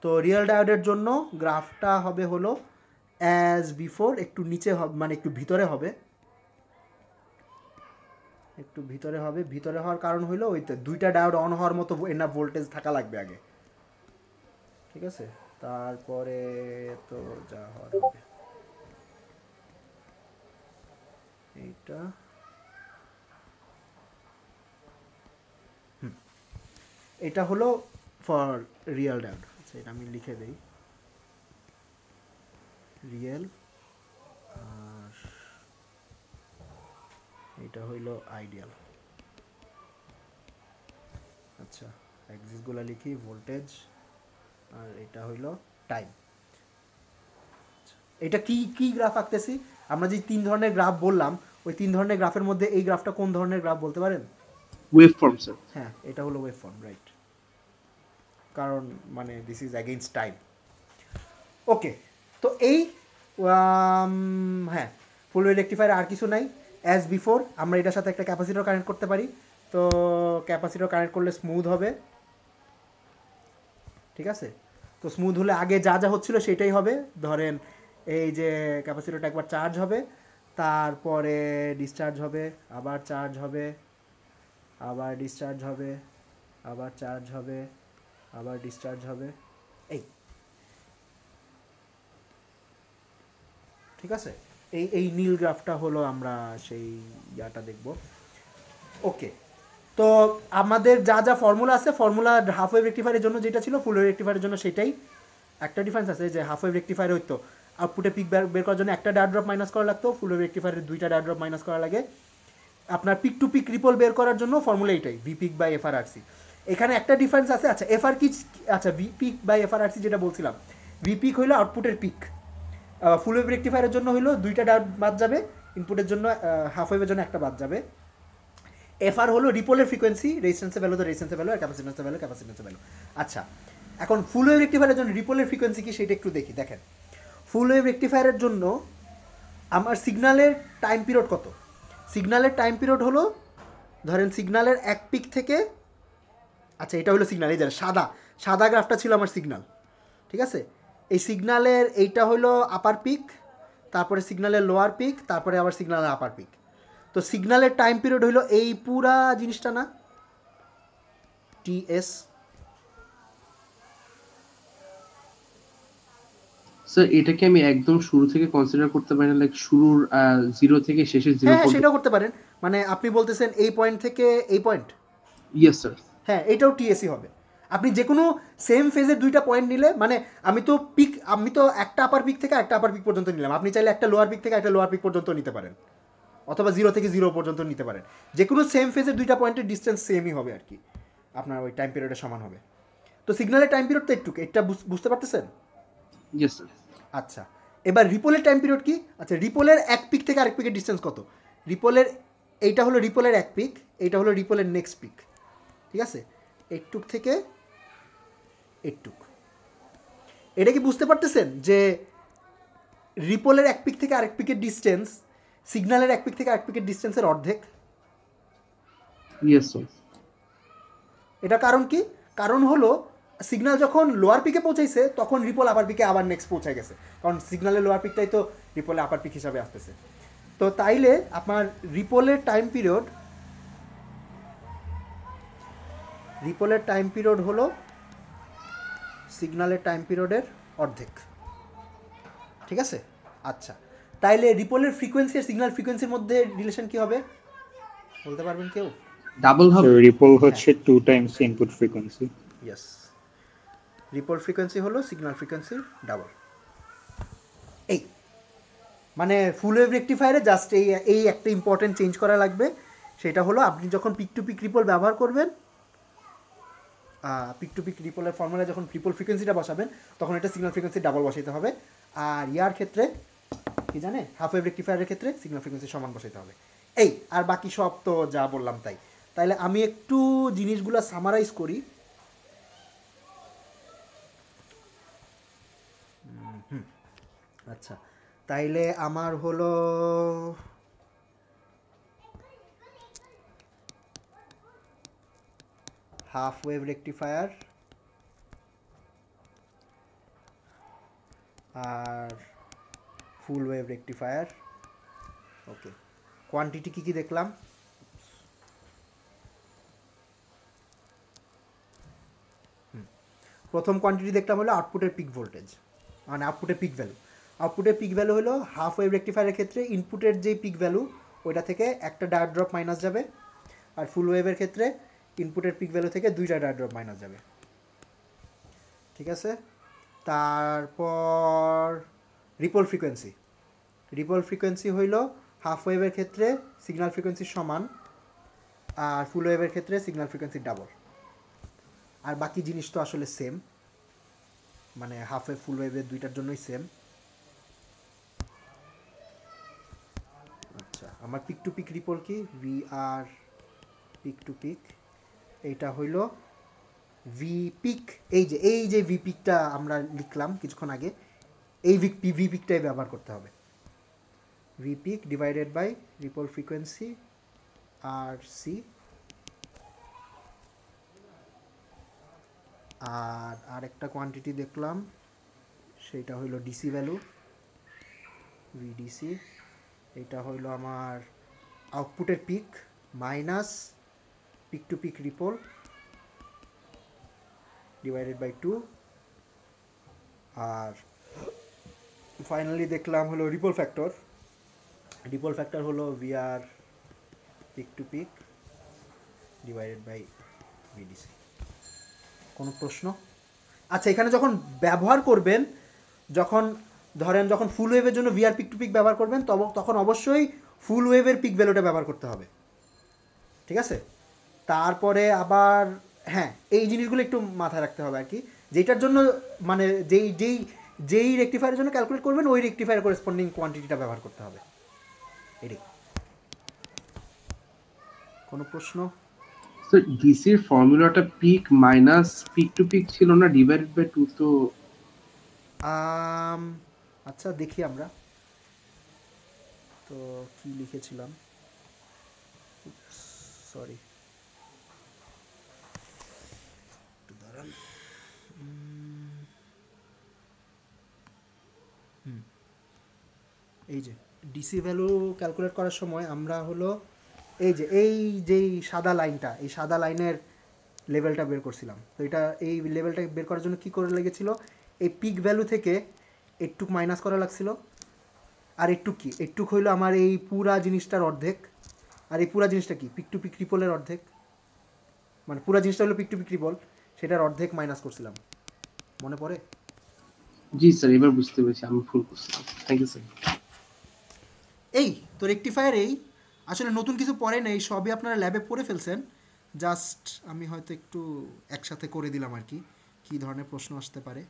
তো রিয়েল ডায়োডের জন্য গ্রাফটা হবে হলো অ্যাজ বিফোর, একটু নিচে হবে মানে একটু ভিতরে হবে, ভিতরে হওয়ার কারণ হলো ওই তো 2টা ডায়োড অন হওয়ার মতো এনাফ ভোল্টেজ থাকা লাগবে আগে, ঠিক আছে? তারপরে তো যা হওয়ার হবে এইটা, এটা হলো ফর রিয়েল ডায়োড। আচ্ছা, এটা আমি লিখে দেই, রিয়েল, আর এটা হইলো আইডিয়াল। আচ্ছা, অ্যাক্সিসগুলো লিখি, ভোল্টেজ, আর এটা হইলো টাইম। এটা কি গ্রাফ আঁকতেছি? আমরা যে 3 ধরনের গ্রাফ বললাম, ওই 3 ধরনের গ্রাফের মধ্যে এই গ্রাফটা কোন ধরনের গ্রাফ বলতে পারেন? Wave form sir. হ্যাঁ, এটা হলো ওয়েভ ফর্ম, রাইট, কারণ মানে দিস ইজ অ্যাগেইনস্ট টাইম। ওকে, তো এই হ্যাঁ, ফুল ওয়েভ রেকটিফায়ার আর কিছু নাই, অ্যাজ বিফোর। আমরা এটার সাথে একটা ক্যাপাসিটর কানেক্ট করতে পারি, তো ক্যাপাসিটর কানেক্ট করলে স্মুথ হবে, ঠিক আছে? তো স্মুথ হলে আগে যা যা হচ্ছিল সেটাই হবে। ধরেন এই যে ক্যাপাসিটরটা একবার চার্জ হবে, তারপরে ডিসচার্জ হবে, আবার চার্জ হবে, আবার ডিসচার্জ হবে, আবার চার্জ হবে, আবার ডিসচার্জ হবে, এই, ঠিক আছে? এই নীল গ্রাফটা হলো আমরা সেই ইয়াটা দেখব। ওকে, তো আমাদের যা যা ফর্মুলা আছে, ফর্মুলা হাফ ওয়েভ রেকটিফায়ারের জন্য যেটা ছিল ফুল ওয়েভ রেকটিফায়ারের জন্য সেটাই। একটা ডিফারেন্স আছে যে হাফ ওয়েভ রেকটিফায়ার হইতো আউটপুটে পিক বের করার জন্য একটা ডায়োড ড্রপ মাইনাস করা লাগতো, ফুল ওয়েভ রেকটিফায়ারের 2টা ডায়োড ড্রপ মাইনাস করা লাগে। আপনার পিক টু পিক রিপল বের করার জন্য ফর্মুলা এটাই, ভি পিক বাই এফআরআরসি। এখানে একটা ডিফারেন্স আছে, আচ্ছা এফআর কি, আচ্ছা ভি পিক বাই এফআরআরসি যেটা বলছিলাম, ভি পিক হইলো আউটপুটের পিক, ফুল ওয়েভ রেকটিফায়ারের জন্য হইলো 2টা ডায়োড বাদ যাবে, ইনপুটের জন্য হাফ ওয়েভের জন্য একটা বাদ যাবে। এফআর হলো রিপোলের ফ্রিকোয়েন্সি, রেজিস্ট্যান্সের ভ্যালু তো রেজিস্ট্যান্সের ভ্যালু, আর ক্যাপাসিট্যান্সের ভ্যালু ক্যাপাসিট্যান্সের ভ্যালু। আচ্ছা, এখন ফুল ওয়েভ রেকটিফায়ারের জন্য রিপোলের ফ্রিকোয়েন্সি কি সেটা একটু দেখি। দেখেন, ফুল ওয়েভ রেকটিফায়ারের জন্য আমার সিগন্যালের টাইম পিরিয়ড কত? সিগন্যালের টাইম পিরিয়ড হলো, ধরেন সিগন্যালের এক পিক থেকে, আচ্ছা এটা হলো সিগন্যাল, এই যে সাদা গ্রাফটা ছিল আমার সিগন্যাল, ঠিক আছে? এই সিগন্যালের এইটা হলো আপার পিক, তারপরে সিগন্যালের লোয়ার পিক, তারপরে আবার সিগন্যালের আপার পিক। তো সিগন্যালের টাইম পিরিয়ড হইলো এই পুরা জিনিসটা না, টিএস। স্যার এটাকে আমি একদম শুরু থেকে কনসিডার করতে পারি না, লাইক শুরুর 0 থেকে শেষের 0 হ্যাঁ, পর্যন্ত? সেটাও করতে পারেন। মানে আপনি বলতেছেন এই পয়েন্ট থেকে এই পয়েন্ট? Yes sir. হ্যাঁ, এটাও টিএসই হবে। আপনি যে কোনো সেম ফেজের 2টা পয়েন্ট নিলে, মানে আমি তো একটা আপার পিক থেকে একটা আপার পিক পর্যন্ত নিলাম, আপনি চাইলে একটা লোয়ার পিক থেকে একটা লোয়ার পিক পর্যন্ত নিতে পারেন, অথবা 0 থেকে 0 পর্যন্ত নিতে পারেন। যে কোনো সেম ফেজের 2টা পয়েন্টের ডিস্টেন্স সেমই হবে আর কি, আপনার ওই টাইম পিরিয়ডের সমান হবে। তো সিগন্যালের টাইম পিরিয়ড তো একটু, এটা বুঝতে পারতেছেন? Yes sir. আচ্ছা, এবার রিপোলের টাইম পিরিয়ড কি? আচ্ছা, রিপোলের এক পিক থেকে আরেক পিকের ডিস্টেন্স কত? রিপোলের এইটা হলো রিপোলের এক পিক, এইটা হলো রিপোলের নেক্সট পিক, ঠিক আছে? এইটুক থেকে এইটুক, এটা কি বুঝতে পারতেছেন যে রিপোলের এক পিক থেকে আরেক পিকের ডিস্টেন্স সিগন্যালের এক পিক থেকে আরেক পিকের ডিস্টেন্সের অর্ধেক? Yes sir. এটা কারণ কি? কারণ হলো সিগন্যাল যখন লোয়ার পিকে পৌঁছাইছে তখন রিপল আপার পিকে আবার নেক্সট পৌঁছায় গেছে, কারণ সিগন্যালের লোয়ার পিকটাই তো রিপলে আপার পিক হিসাবে আসতেছে। তো তাইলে আপনার রিপলের টাইম পিরিয়ড হলো সিগন্যালের টাইম পিরিয়ডের অর্ধেক, ঠিক আছে? আচ্ছা, তাইলে রিপলের ফ্রিকোয়েন্সি আর সিগন্যাল ফ্রিকোয়েন্সির মধ্যে রিলেশন কি হবে বলতে পারবেন কেউ? ডাবল হবে। রিপল হচ্ছে 2 Times input frequency. Yes, ripple frequency হলো সিগন্যাল ফ্রিকোয়েন্সির ডাবল। এই মানে ফুল ওয়েভ রেকটিফায়ারে জাস্ট এই একটা ইম্পর্টেন্ট চেঞ্জ করা লাগবে, সেটা হলো আপনি যখন পিক টু পিক রিপল ব্যবহার করবেন, পিক টু পিক রিপলের ফর্মুলা যখন রিপল ফ্রিকোয়েন্সিটা বসাবেন তখন এটা সিগন্যাল ফ্রিকোয়েন্সি ডাবল বসাইতে হবে। আর ইয়ার ক্ষেত্রে কি জানে, হাফ ওয়েভ রেকটিফায়ারের ক্ষেত্রে সিগন্যাল ফ্রিকোয়েন্সি সমান বসাইতে হবে। এই আর বাকি সব তো যা বললাম তাই। তাইলে আমি একটু জিনিসগুলো সামারাইজ করি। আচ্ছা, তাইলে আমার হলো হাফ ওয়েভ রেকটিফায়ার আর ফুল ওয়েভ রেকটিফায়ার। ওকে, কোয়ান্টিটি কি কি দেখলাম? প্রথম কোয়ান্টিটি দেখলাম হলো আউটপুটের পিক ভোল্টেজ, মানে আউটপুটের পিক ভ্যালু। আউটপুটের পিক ভ্যালু হলো হাফ ওয়েভ রেকটিফায়ারের ক্ষেত্রে ইনপুটের যেই পিক ভ্যালু ওইটা থেকে একটা ডায়োড ড্রপ মাইনাস যাবে, আর ফুল ওয়েভের ক্ষেত্রে ইনপুটের পিক ভ্যালু থেকে দুইটা ডায়োড ড্রপ মাইনাস যাবে। ঠিক আছে, তারপর রিপল ফ্রিকোয়েন্সি। রিপল ফ্রিকোয়েন্সি হইল হাফ ওয়েভের ক্ষেত্রে সিগন্যাল ফ্রিকোয়েন্সির সমান, আর ফুল ওয়েভের ক্ষেত্রে সিগন্যাল ফ্রিকোয়েন্সির ডাবল। আর বাকি জিনিস তো আসলে সেম, মানে হাফ ওয়েভ ফুল ওয়েভের দুইটার জন্যই সেম। আচ্ছা, আমার পিক টু পিক রিপল কি? V R peak to pick, এইটা হইল ভি পিক। এই যে ভি পিকটা আমরা লিখলাম কিছুক্ষণ আগে, এই ভি পিকটাই ব্যবহার করতে হবে। V peak divided by ripple frequency R C. আর আরেকটা কোয়ান্টিটি দেখলাম, সেইটা হইল ডিসি ভ্যালু, ভিডিসি। এটা হইল আমার আউটপুটের peak minus peak to peak ripple divided by 2। আর ফাইনালি দেখলাম হলো রিপল ফ্যাক্টর। রিপল ফ্যাক্টর হলো VR peak to peak divided by VDC. কোনো প্রশ্ন? আচ্ছা, এখানে যখন ব্যবহার করবেন, যখন ধরেন যখন ফুল ওয়েভের জন্য ভিআর পিক টু পিক ব্যবহার করবেন, তখন অবশ্যই ফুল ওয়েভের পিক ভ্যালুটা ব্যবহার করতে হবে। ঠিক আছে, তারপরে আবার হ্যাঁ, এই জিনিসগুলো একটু মাথায় রাখতে হবে আর কি, যেটার জন্য মানে যেই রেকটিফায়ারের জন্য ক্যালকুলেট করবেন ওই রেকটিফায়ার করেসপন্ডিং কোয়ান্টিটিটা ব্যবহার করতে হবে। এটাই। কোনো প্রশ্ন? তো ডিসির ফর্মুলাটা peak minus peak to peak ছিল না, ডিভাইডেড বাই 2। তো আচ্ছা দেখি আমরা তো কি লিখেছিলাম, সরি একটু দাঁড়ান। এই যে ডিসি ভ্যালু ক্যালকুলেট করার সময় আমরা হলো যেই সাদা লাইনটা, এই সাদা লাইনের লেভেলটা বের করছিলাম। তো এটা এই লেভেলটা বের করার জন্য কি করে লেগেছিল, এই পিক ভ্যালু থেকে একটু মাইনাস করা লাগছিল। আর একটু হইলো আমার এই পুরা জিনিসটার অর্ধেক। আর এই পুরা জিনিসটা কি? পিক টু পিক রিপলের অর্ধেক, মানে পুরা জিনিসটা হলো পিক টু পিক রিপল, সেটার অর্ধেক মাইনাস করছিলাম। মনে পড়ে? জি স্যার, এবার বুঝতে পেরেছি, আমি ভুল করছিলাম। Thank you sir. এই তো রেকটিফায়ার এই আসলে নতুন কিছু পড়ে নেই, সবই আপনারা ল্যাবে পড়ে ফেলছেন। জাস্ট আমি হয়তো একটু একসাথে করে দিলাম আর কি, কী ধরনের প্রশ্ন আসতে পারে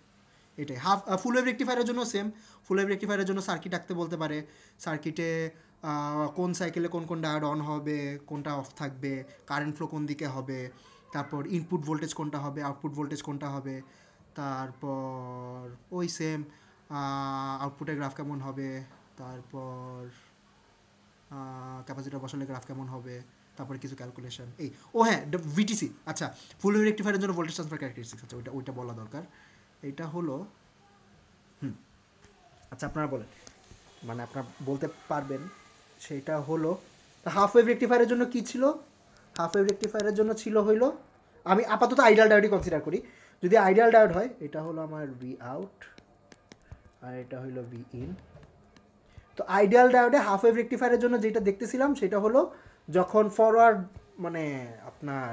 এটাই। ফুল ওয়েভ রেকটিফায়ারের জন্য সেম। ফুল ওয়েভ রেকটিফায়ারের জন্য সার্কিট আঁকতে বলতে পারে, সার্কিটে কোন সাইকেলে কোন কোন ডায়োড অন হবে, কোনটা অফ থাকবে, কারেন্ট ফ্লো কোন দিকে হবে, তারপর ইনপুট ভোল্টেজ কোনটা হবে, আউটপুট ভোল্টেজ কোনটা হবে, তারপর ওই সেম আউটপুটের গ্রাফ কেমন হবে, তারপর ক্যাপাসিটর বসালে গ্রাফ কেমন হবে, তারপরে কিছু ক্যালকুলেশন। ও হ্যাঁ, ভিটিসি। আচ্ছা, ফুল ওয়েভ রেকটিফায়ারের জন্য ভোল্টেজ ট্রান্সফার ক্যারেক্টারিস্টিক্স, আচ্ছা ওইটা বলা দরকার। এইটা হলো আচ্ছা আপনারা বলেন, মানে আপনারা বলতে পারবেন। সেটা হলো হাফ ওয়েভ রেকটিফায়ারের জন্য কি ছিল? হাফ ওয়েভ রেকটিফায়ারের জন্য ছিল হইলো, আমি আপাতত আইডিয়াল ডায়োডই কনসিডার করি। যদি আইডিয়াল ডায়োড হয়, এটা হলো আমার ভি আউট আর এটা হইলো ভি ইন। তো আইডিয়াল ডায়োডে হাফ ওয়েভ রেকটিফায়ারের জন্য যেটা দেখতেছিলাম সেটা হলো যখন ফরওয়ার্ড মানে আপনার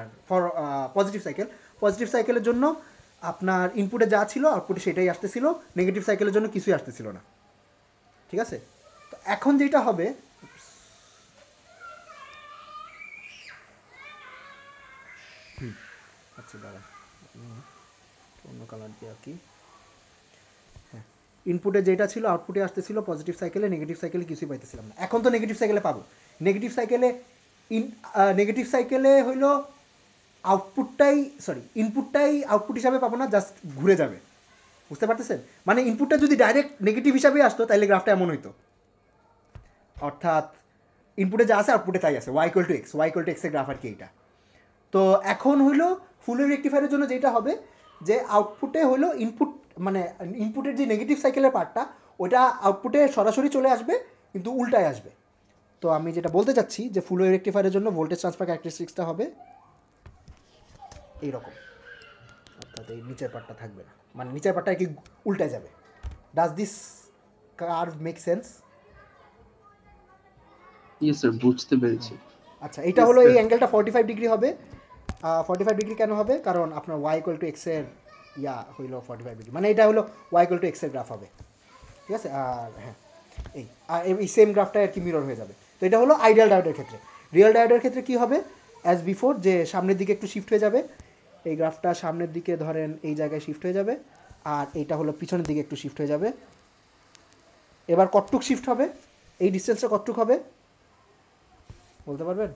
পজিটিভ সাইকেলের জন্য আপনার ইনপুটে যা ছিল আউটপুটে সেটাই আসতেছিল, নেগেটিভ সাইকেলের জন্য কিছুই আসতেছিল না। ঠিক আছে, তো এখন যেটা হবে, আচ্ছা দাঁড়া অন্য কালার দিয়ে কি, হ্যাঁ ইনপুটে যেটা ছিল আউটপুটে আসতেছিল পজিটিভ সাইকেলে, নেগেটিভ সাইকেলে কিছুই পাইতেছিলাম না। এখন তো নেগেটিভ সাইকেলে পাবো। নেগেটিভ সাইকেলে হইলো ইনপুটটাই আউটপুট হিসাবে পাবো না, জাস্ট ঘুরে যাবে। বুঝতে পারতেছেন? মানে ইনপুটটা যদি ডাইরেক্ট নেগেটিভ হিসাবে আসতো তাহলে গ্রাফটা এমন হইতো, অর্থাৎ ইনপুটে যা আছে আউটপুটে তাই আছে, y = x, y = x এর গ্রাফ আর কি এইটা। তো এখন হইলো ফুল ওয়েভ রেকটিফায়ারের জন্য যেটা হবে যে আউটপুটে হলো ইনপুট, মানে ইনপুটের যে নেগেটিভ সাইকেলের পার্টটা ওটা আউটপুটে সরাসরি চলে আসবে কিন্তু উল্টায় আসবে। তো আমি যেটা বলতে চাচ্ছি যে ফুল ওয়েভ রেকটিফায়ারের জন্য ভোল্টেজ ট্রান্সফার ক্যারেক্টারিস্টিক্সটা হবে এইরকম, অর্থাৎ এই নিচের পার্টটা থাকবে না, মানে নিচের পার্টটা কি উল্টায় যাবে। Does this curve make sense? Yes sir, বুঝতে পেরেছি। আচ্ছা, এটা হলো এই অ্যাঙ্গেলটা 45 ডিগ্রি হবে। 45 ডিগ্রি কেন হবে? কারণ আপনার y = x এর হইল 45 ডিগ্রি, মানে এটা হলো y = x এর গ্রাফ হবে, ঠিক আছে? আর হ্যাঁ, এই সেম গ্রাফটা আর কি মিরর হয়ে যাবে। তো এটা হলো আইডিয়াল ডায়োডের ক্ষেত্রে। রিয়েল ডায়োডের ক্ষেত্রে কি হবে? অ্যাজ বিফোর, যে সামনের দিকে একটু শিফট হয়ে যাবে, এই গ্রাফটা সামনের দিকে ধরেন এই জায়গায় শিফট হয়ে যাবে, আর এইটা হলো পিছনের দিকে একটু শিফট হয়ে যাবে। এবার কতটুক শিফট হবে? এই ডিস্টেন্সটা কতটুক হবে বলতে পারবেন?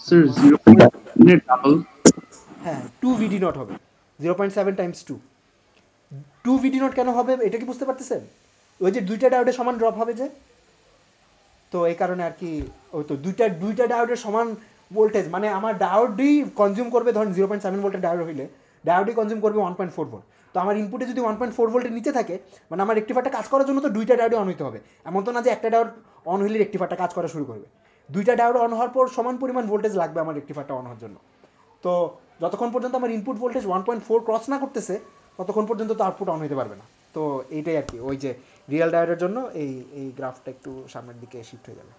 স্যার 0.7 এর ডাবল। হ্যাঁ, 2 VD নট হবে, 0.7 × 2। 2 VD নট কেন হবে এটা কি বুঝতে পারতেছেন? ওই যে দুইটা ডায়োডের সমান ড্রপ হবে যে, তো এই কারণে আর কি, ওই তো দুইটা ডায়োডের সমান ভোল্টেজ, মানে আমার ডায়োডই কনজিউম করবে, ধরেন 0.7 ভোল্টের ডায়োড হইলে ডায়োডই কনজিউম করবে 1.4 ভোল্ট। তো আমার ইনপুটে যদি 1.4 ভোল্টের নিচে থাকে, মানে আমার রেকটিফায়ারটা কাজ করার জন্য তো দুইটা ডায়োডই অন হইতে হবে। এমন তো না যে একটা ডায়োড অন হইলে রেকটিফায়ারটা কাজ করা শুরু করবে। দুইটা ডায়োড অন হওয়ার পর সমান পরিমাণ ভোল্টেজ লাগবে আমার রেকটিফায়ারটা অন হওয়ার জন্য। তো যতক্ষণ পর্যন্ত আমার ইনপুট ভোল্টেজ 1.4 ক্রস না করতেছে ততক্ষণ পর্যন্ত তো আউটপুট অন হইতে পারবে না। তো এইটাই আর কি, ওই যে রিয়েল ডায়োডের জন্য এই গ্রাফটা একটু সামনের দিকে শিফট হয়ে যাবে।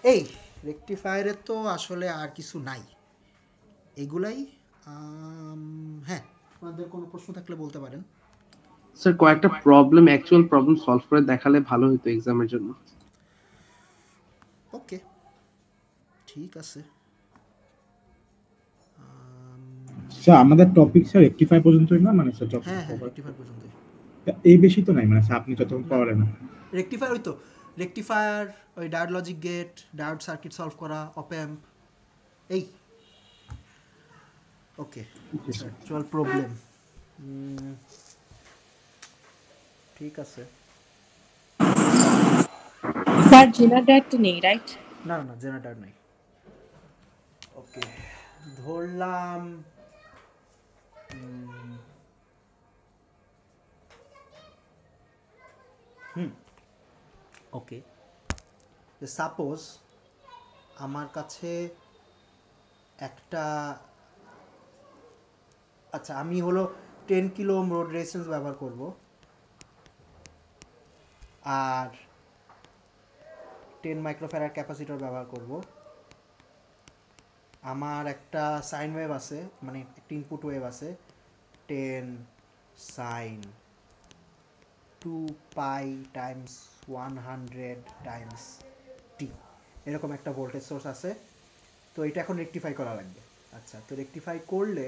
এই রেকটিফায়ারে তো আসলে আর কিছু নাই, এগুলাই। হ্যাঁ, আপনাদের কোনো প্রশ্ন থাকলে বলতে পারেন। স্যার কয়েকটা অ্যাকচুয়াল প্রবলেম সলভ করে দেখালে ভালো হতো এক্সামের জন্য। ওকে, ঠিক আছে। স্যার আমাদের টপিক স্যার 85 পর্যন্তই না, মানে স্যার হ্যাঁ হ্যাঁ, রেকটিফায়ার পর্যন্ত। এই বেশি তো নাই, মানে স্যার আপনি যতক্ষণ পারেন না। রেকটিফায়ার, ওই তো রেকটিফায়ার, ওই diode logic gate, diode circuit solve করা, অপ অ্যাম্প, এই। ওকে, অ্যাকচুয়াল প্রবলেম, ঠিক আছে। স্যার জেনারেটর নেই, রাইট? না না, জেনারেটর নাই। ওকে, ধরলাম ওকে, সাপোজ আমার কাছে একটা, আচ্ছা আমি হলো 10 কিলো ওহম রোড রেজিস্ট্যান্স ব্যবহার করব, আর 10 মাইক্রোফ্যারাড ক্যাপাসিটর ব্যবহার করব। আমার একটা সাইন ওয়েভ আছে, মানে একটা ইনপুট ওয়েভ আছে 10 sin 2π × 100 × t, এরকম একটা ভোল্টেজ সোর্স আছে। তো এটা এখন রেকটিফাই করা লাগবে। আচ্ছা, তো রেকটিফাই করলে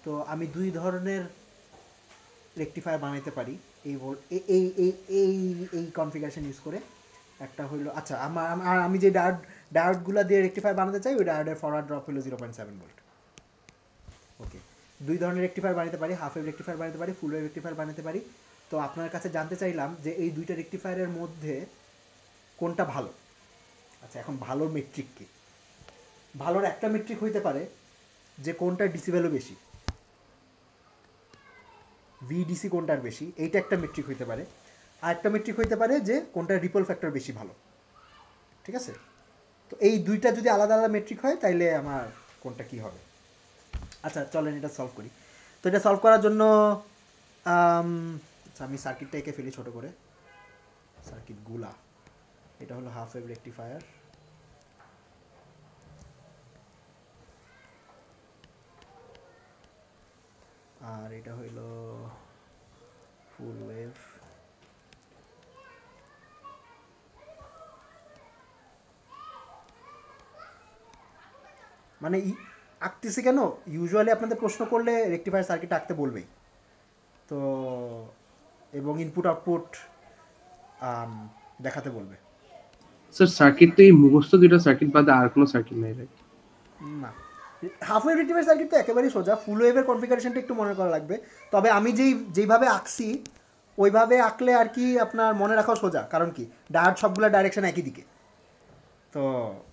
তো আমি দুই ধরনের রেকটিফায়ার বানাইতে পারি এই এই এই এই এই কনফিগারেশন ইউজ করে। একটা হইলো, আচ্ছা আমি যে ডায়োডগুলো দিয়ে রেকটিফায়ার বানাতে চাই ওই ডায়োডের ফরওয়ার্ড ড্রপ হলো 0.7 ভোল্ট। ওকে, দুই ধরনের রেকটিফায়ার বানাতে পারি, হাফ ওয়েভ রেকটিফায়ার বানাতে পারি, ফুল ওয়েভ রেকটিফায়ার বানাতে পারি। তো আপনার কাছে জানতে চাইলাম যে এই দুইটা রেকটিফায়ারের মধ্যে কোনটা ভালো। আচ্ছা, এখন ভালোর মেট্রিক কি? ভালোর একটা মেট্রিক হইতে পারে যে কোনটা ডিসি ভ্যালু বেশি, ভিডিসি কোনটার বেশি, এইটা একটা মেট্রিক হইতে পারে। আর একটা মেট্রিক হইতে পারে যে কোনটার রিপল ফ্যাক্টর বেশি ভালো, ঠিক আছে? তো এই দুইটা যদি আলাদা আলাদা মেট্রিক হয় তাইলে আমার কোনটা কি হবে। আচ্ছা চলেন এটা সলভ করি। তো এটা সলভ করার জন্য আচ্ছা আমি সার্কিটটা এঁকে ফেলি ছোটো করে, সার্কিটগুলা। এটা হলো হাফ ওয়েভ রেকটিফায়ার, আর এটা হইল ফুল ওয়েভ। মানে আঁকতেছি কেন, ইউজুয়ালি আপনাদের প্রশ্ন করলে রেকটিফায়ার সার্কিট আঁকতে বলবেই তো, এবং ইনপুট আউটপুট দেখাতে বলবে। স্যার সার্কিট তো এই মুখস্থ দুইটা সার্কিট বাদে আর কোনো সার্কিট নাই রাইট? না, হাফ ওয়েভ রেক্টিফায়ার সার্কিট তো একেবারেই সোজা, ফুল ওয়েভের কনফিগারেশনটা একটু মনে করা লাগবে। তবে আমি যেইভাবে আঁকছি ওইভাবে আঁকলে আর কি আপনার মনে রাখাও সোজা, কারণ কি ডায়োড সবগুলো ডাইরেকশন একই দিকে, তো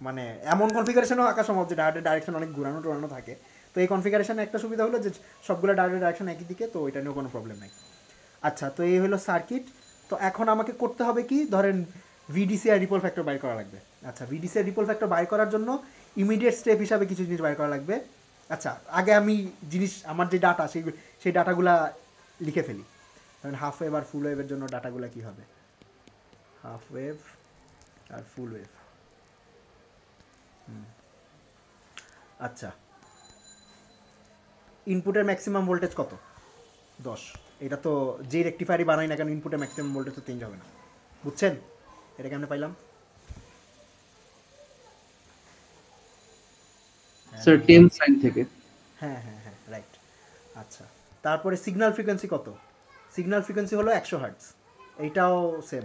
মানে এমন কনফিগারেশনও আঁকা সম্ভব যে ডায়োডের ডাইরেকশন অনেক ঘুরানো টুরানো থাকে। তো এই কনফিগারেশনে একটা সুবিধা হলো যে সবগুলো ডায়োডের ডাইরেকশন একই দিকে, তো ওইটা নিয়েও কোনো প্রবলেম নেই। আচ্ছা, তো এই হলো সার্কিট। তো এখন আমাকে করতে হবে কি, ধরেন ভিডিসি আর রিপল ফ্যাক্টর বাই করা লাগবে। আচ্ছা, ভিডিসি আর রিপল ফ্যাক্টর বাই করার জন্য ইমিডিয়েট স্টেপ হিসাবে কিছু জিনিস বাই করা লাগবে। আচ্ছা, আগে আমি আমার যে ডাটা সেই ডাটাগুলা লিখে ফেলি। ধরেন হাফ ওয়েভ আর ফুল ওয়েভের জন্য ডাটাগুলো কী হবে, হাফ ওয়েভ আর ফুল ওয়েভ। আচ্ছা, ইনপুটের ম্যাক্সিমাম ভোল্টেজ কত, 10। এটা তো যে রেক্টিফায়ারই বানাই না কেন ইনপুটের ম্যাক্সিমাম ভোল্টেজ তো চেঞ্জ হবে না, বুঝছেন? এটা কেমনে পাইলাম? স্যার 10 সাইন থেকে। হ্যাঁ, রাইট। আচ্ছা, তারপরে সিগন্যাল ফ্রিকোয়েন্সি কত? সিগন্যাল ফ্রিকোয়েন্সি হলো 100 হার্টজ। এইটাও সেম,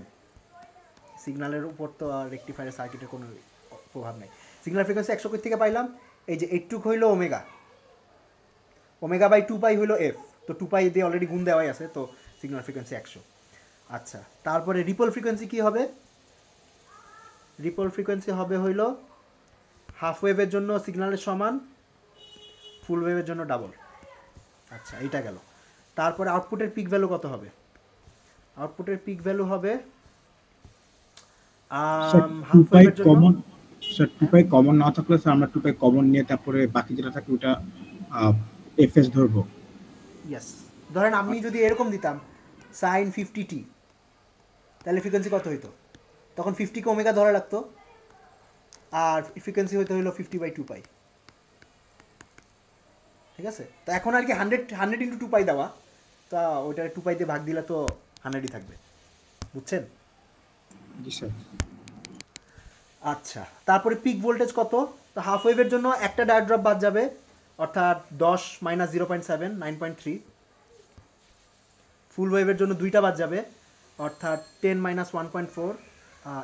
সিগন্যালের উপর তো আর রেক্টিফায়ারের সার্কিটের কোনো প্রভাব নেই। সিগন্যাল ফ্রিকোয়েন্সি 100 কই থেকে পাইলাম, এই যে এইটুক হইল ওমেগা বাই 2 পাই হইল এফ, তো 2 পাই দিয়ে অলরেডি গুণ দেওয়াই আছে, তো সিগন্যাল ফ্রিকোয়েন্সি 100। আচ্ছা, তারপরে রিপল ফ্রিকোয়েন্সি কী হবে? রিপল ফ্রিকোয়েন্সি হবে হইল হাফ ওয়েভের জন্য সিগন্যালের সমান, ফুল ওয়েভের জন্য ডাবল। আচ্ছা, এইটা গেল। তারপরে আউটপুটের পিক ভ্যালু কত হবে? আউটপুটের পিক ভ্যালু হবে হাফ ওয়েভের জন্য কমন, স্যার 2 পাই কমন না থাকলে স্যার আমরা 2 পাই কমন নিয়ে তারপরে বাকি যেটা থাকে ওটা এফএস ধরবো। ইয়েস, ধরেন আমি যদি এরকম দিতাম সাইন 50t, তাহলে ফ্রিকোয়েন্সি কত হইতো? তখন 50 কে ওমেগা ধরা লাগতো, আর ফ্রিকোয়েন্সি হইতে হইলো 50/2 পাই। ঠিক আছে, তো এখন আর কি 100 ইন্টু 2 পাই দেওয়া, তা ওইটা 2 পাই দিয়ে ভাগ দিলে তো 100ই থাকবে, বুঝছেন? জি স্যার। আচ্ছা, তারপরে পিক ভোল্টেজ কত? তো হাফ ওয়েভের জন্য একটা ডায়োড ড্রপ বাদ যাবে, অর্থাৎ 10 - 0.7 9.3। ফুল ওয়েভের জন্য দুইটা বাদ যাবে, অর্থাৎ 10 - 1.4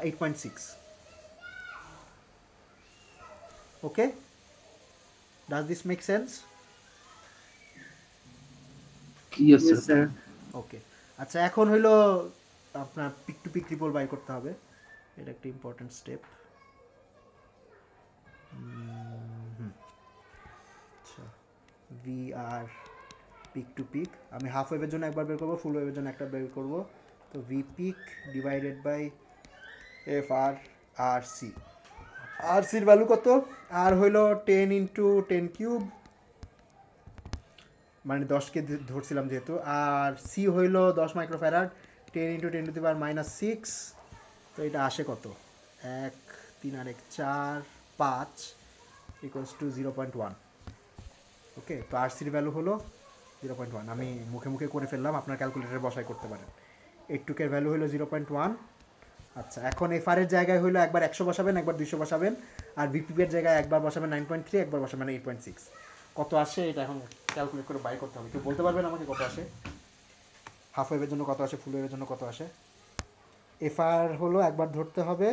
8.6। Okay, does this make sense? Yes sir. Okay, আচ্ছা, এখন হইলো আপনার পিক টু পিক রিপল বাই করতে হবে, এটা একটা ইম্পর্টেন্ট স্টেপ। আচ্ছা, V R peak to peak আমি হাফ ওয়েভের জন্য একবার বের করবো, ফুল ওয়েভের জন্য একটা বের করবো। তো V peak divided by F R C. আর সির ভ্যালু কত? আর হইলো 10 × 10 কিউব, মানে 10কে ধরছিলাম যেহেতু, আর সি হইল 10 মাইক্রোফ্যারাড, 10 × 10⁻⁶। তো এটা আসে কত? 1 3 আর 1 4 5 = 0.1। ওকে, তো আর সির ভ্যালু হলো 0.1। আমি মুখে মুখে করে ফেললাম, আপনার ক্যালকুলেটরে বসাই করতে পারেন। এইটুকের ভ্যালু হলো 0.1। আচ্ছা, এখন এফআর এর জায়গায় হইলো একবার 100 বসাবেন, একবার 200 বসাবেন, আর বিপিপি এর জায়গায় একবার বসাবেন 9.3, একবার বসাবেন 8.6। কত আসে এটা এখন ক্যালকুলেট করে বাই করতে হবে। কেউ বলতে পারবেন আমাকে কত আসে? হাফ ওয়েভের জন্য কত আসে, ফুল ওয়েভের জন্য কত আসে? এফআর হলো একবার ধরতে হবে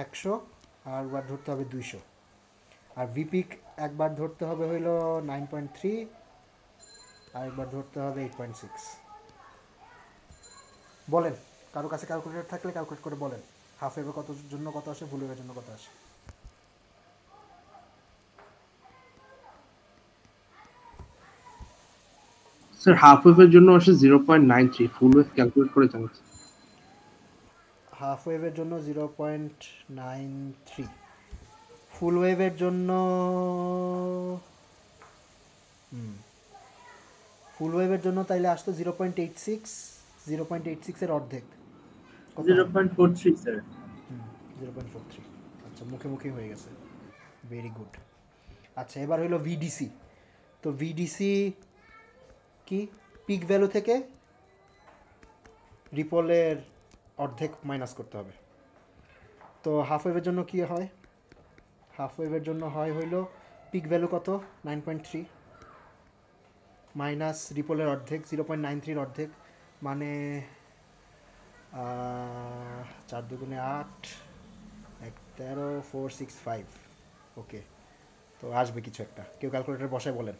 100, আর একবার ধরতে হবে 200, আর ভিপিক একবার ধরতে হবে হইলো 9.3, আর একবার ধরতে হবে 8.6। বলেন, কারো কাছে ক্যালকুলেটর থাকলে ক্যালকুলেট করে বলেন হাফ ওয়েভের কত জন্য কত আসে, ফুল ওয়েভের জন্য কত আসে? স্যার হাফ ওয়েভের জন্য আসে 0.93, ফুল ওয়েভ ক্যালকুলেট করে জানাচ্ছি। হাফ ওয়েভের জন্য 0.93, ফুল ওয়েভের জন্য তাইলে আসতো 0.86, 0.86 এর অর্ধেক 0.43 স্যার। 0.43। আচ্ছা, মুখে মুখে হয়ে গেছে, ভেরি গুড। আচ্ছা, এবার হলো ভিডিসি। তো ভিডিসি কি? পিক ভ্যালু থেকে রিপলের অর্ধেক মাইনাস করতে হবে। তো হাফ ওয়েভের জন্য কি হয়? হাফ ওয়েভের জন্য হয় হইল পিক ভ্যালু কত? 9.3 মাইনাস রিপলের অর্ধেক 0.93 অর্ধেক, মানে চার দুগুণে 8, 13, 4, 6, 5। ওকে, তো আসবে কিছু একটা। কেউ ক্যালকুলেটর বসায় বলেন।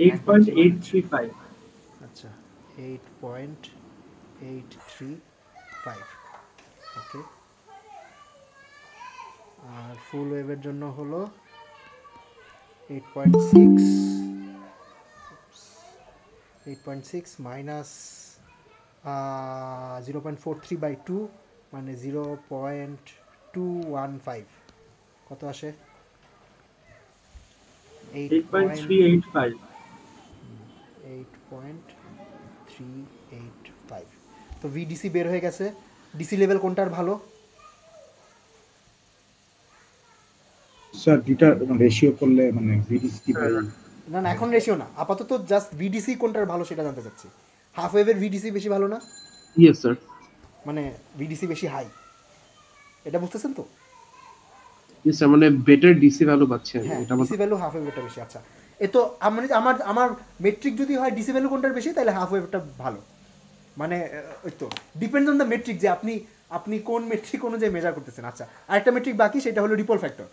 8.835 আচ্ছা, 8.835। ওকে, আর ফুল ওয়েভের জন্য হলো 8.6, 8.6 মাইনাস 0.43/2 মানে 0.215। কত আসে? 8.385 8.385। তো ভিডিসি বের হয়ে গেছে। ডিসি লেভেল কোনটার ভালো? স্যার দুইটা রেশিও করলে মানে ভিডিসি বাই না না, এখন রেশিও না, আপাতত জাস্ট ভিডিসি কোনটার ভালো সেটা জানতে চাচ্ছি। হাফ ওয়েভের ভিডিসি বেশি ভালো না? Yes sir. মানে ভিডিসি বেশি হাই, এটা বুঝতেছেন তো? ইয়েস স্যার, মানে বেটার ডিসি ভ্যালু পাচ্ছেন হ্যাঁ, এটা আমার। ডিসি ভ্যালু হাফ ওয়েভটা বেশি। আচ্ছা, এ তো আমার আমার আমার মেট্রিক যদি হয় ডিসি ভ্যালু কোনটার বেশি, তাহলে হাফ ওয়েভটা ভালো। মানে ওই তো ডিপেন্ডস অন দ্য মেট্রিক, যে আপনি কোন মেট্রিক অনুযায়ী মেজার করতেছেন। আচ্ছা, আরেকটা মেট্রিক বাকি, সেটা হলো রিপল ফ্যাক্টর।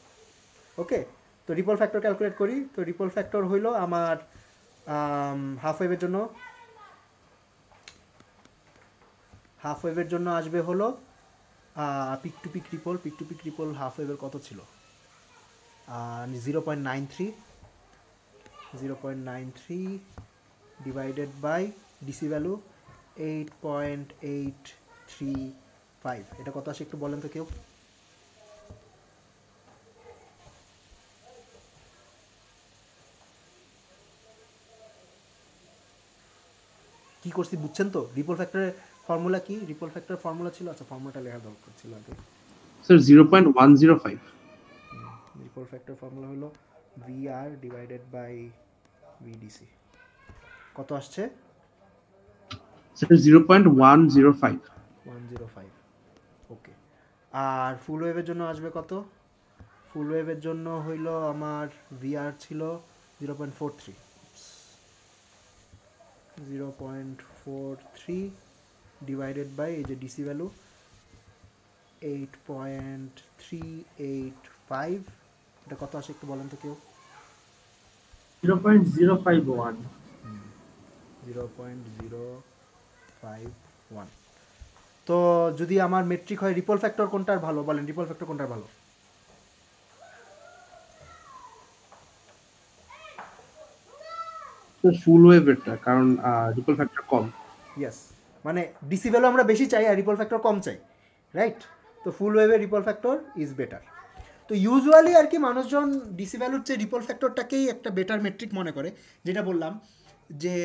ওকে, তো রিপল ফ্যাক্টর ক্যালকুলেট করি। তো রিপল ফ্যাক্টর হইল আমার হাফ ওয়েভের জন্য আসবে হলো peak to peak ripple half ওয়েভের কত ছিল? 0.93 ডিভাইডেড বাই ডিসি ভ্যালু 8.835। এটা কত আসে একটু বলেন তো কেউ? কি করছি বুঝছেন তো? রিপল ফ্যাক্টরের ফর্মুলা কি? রিপল ফ্যাক্টর ফর্মুলা ছিল, আচ্ছা ফর্মুলাটা লেখা দরকার ছিল আগে। স্যার 0.105। রিপল ফ্যাক্টর ফর্মুলা হলো ভিআর ডিভাইডেড বাই ভিডিসি। কত আসছে? স্যার 0.105। 105। ওকে, আর ফুল ওয়েভের জন্য আসবে কত? ফুল ওয়েভের জন্য হইল আমার ভিআর ছিল 0.43। 0.43 ডিভাইডেড বাই এই যে ডিসি ভ্যালু 8.385। এটা কত আসে একটু বলেন তো কেউ? 0.051 0.051। তো যদি আমার মেট্রিক হয় রিপল ফ্যাক্টর কোনটার ভালো বলেন? রিপল ফ্যাক্টর কোনটার ভালো? ফুল ওয়েভেরটা, কারণ রিপল ফ্যাক্টর কম। ইয়েস, মানে ডিসি ভ্যালু আমরা বেশি চাই আর রিপল ফ্যাক্টর কম চাই, রাইট? তো ফুল ওয়েভের রিপল ফ্যাক্টর ইজ বেটার। তো ইউজুয়ালি আর কি মানুষজন ডিসি ভ্যালুর চেয়ে রিপল ফ্যাক্টরটাকেই একটা বেটার মেট্রিক মনে করে। যেটা বললাম যে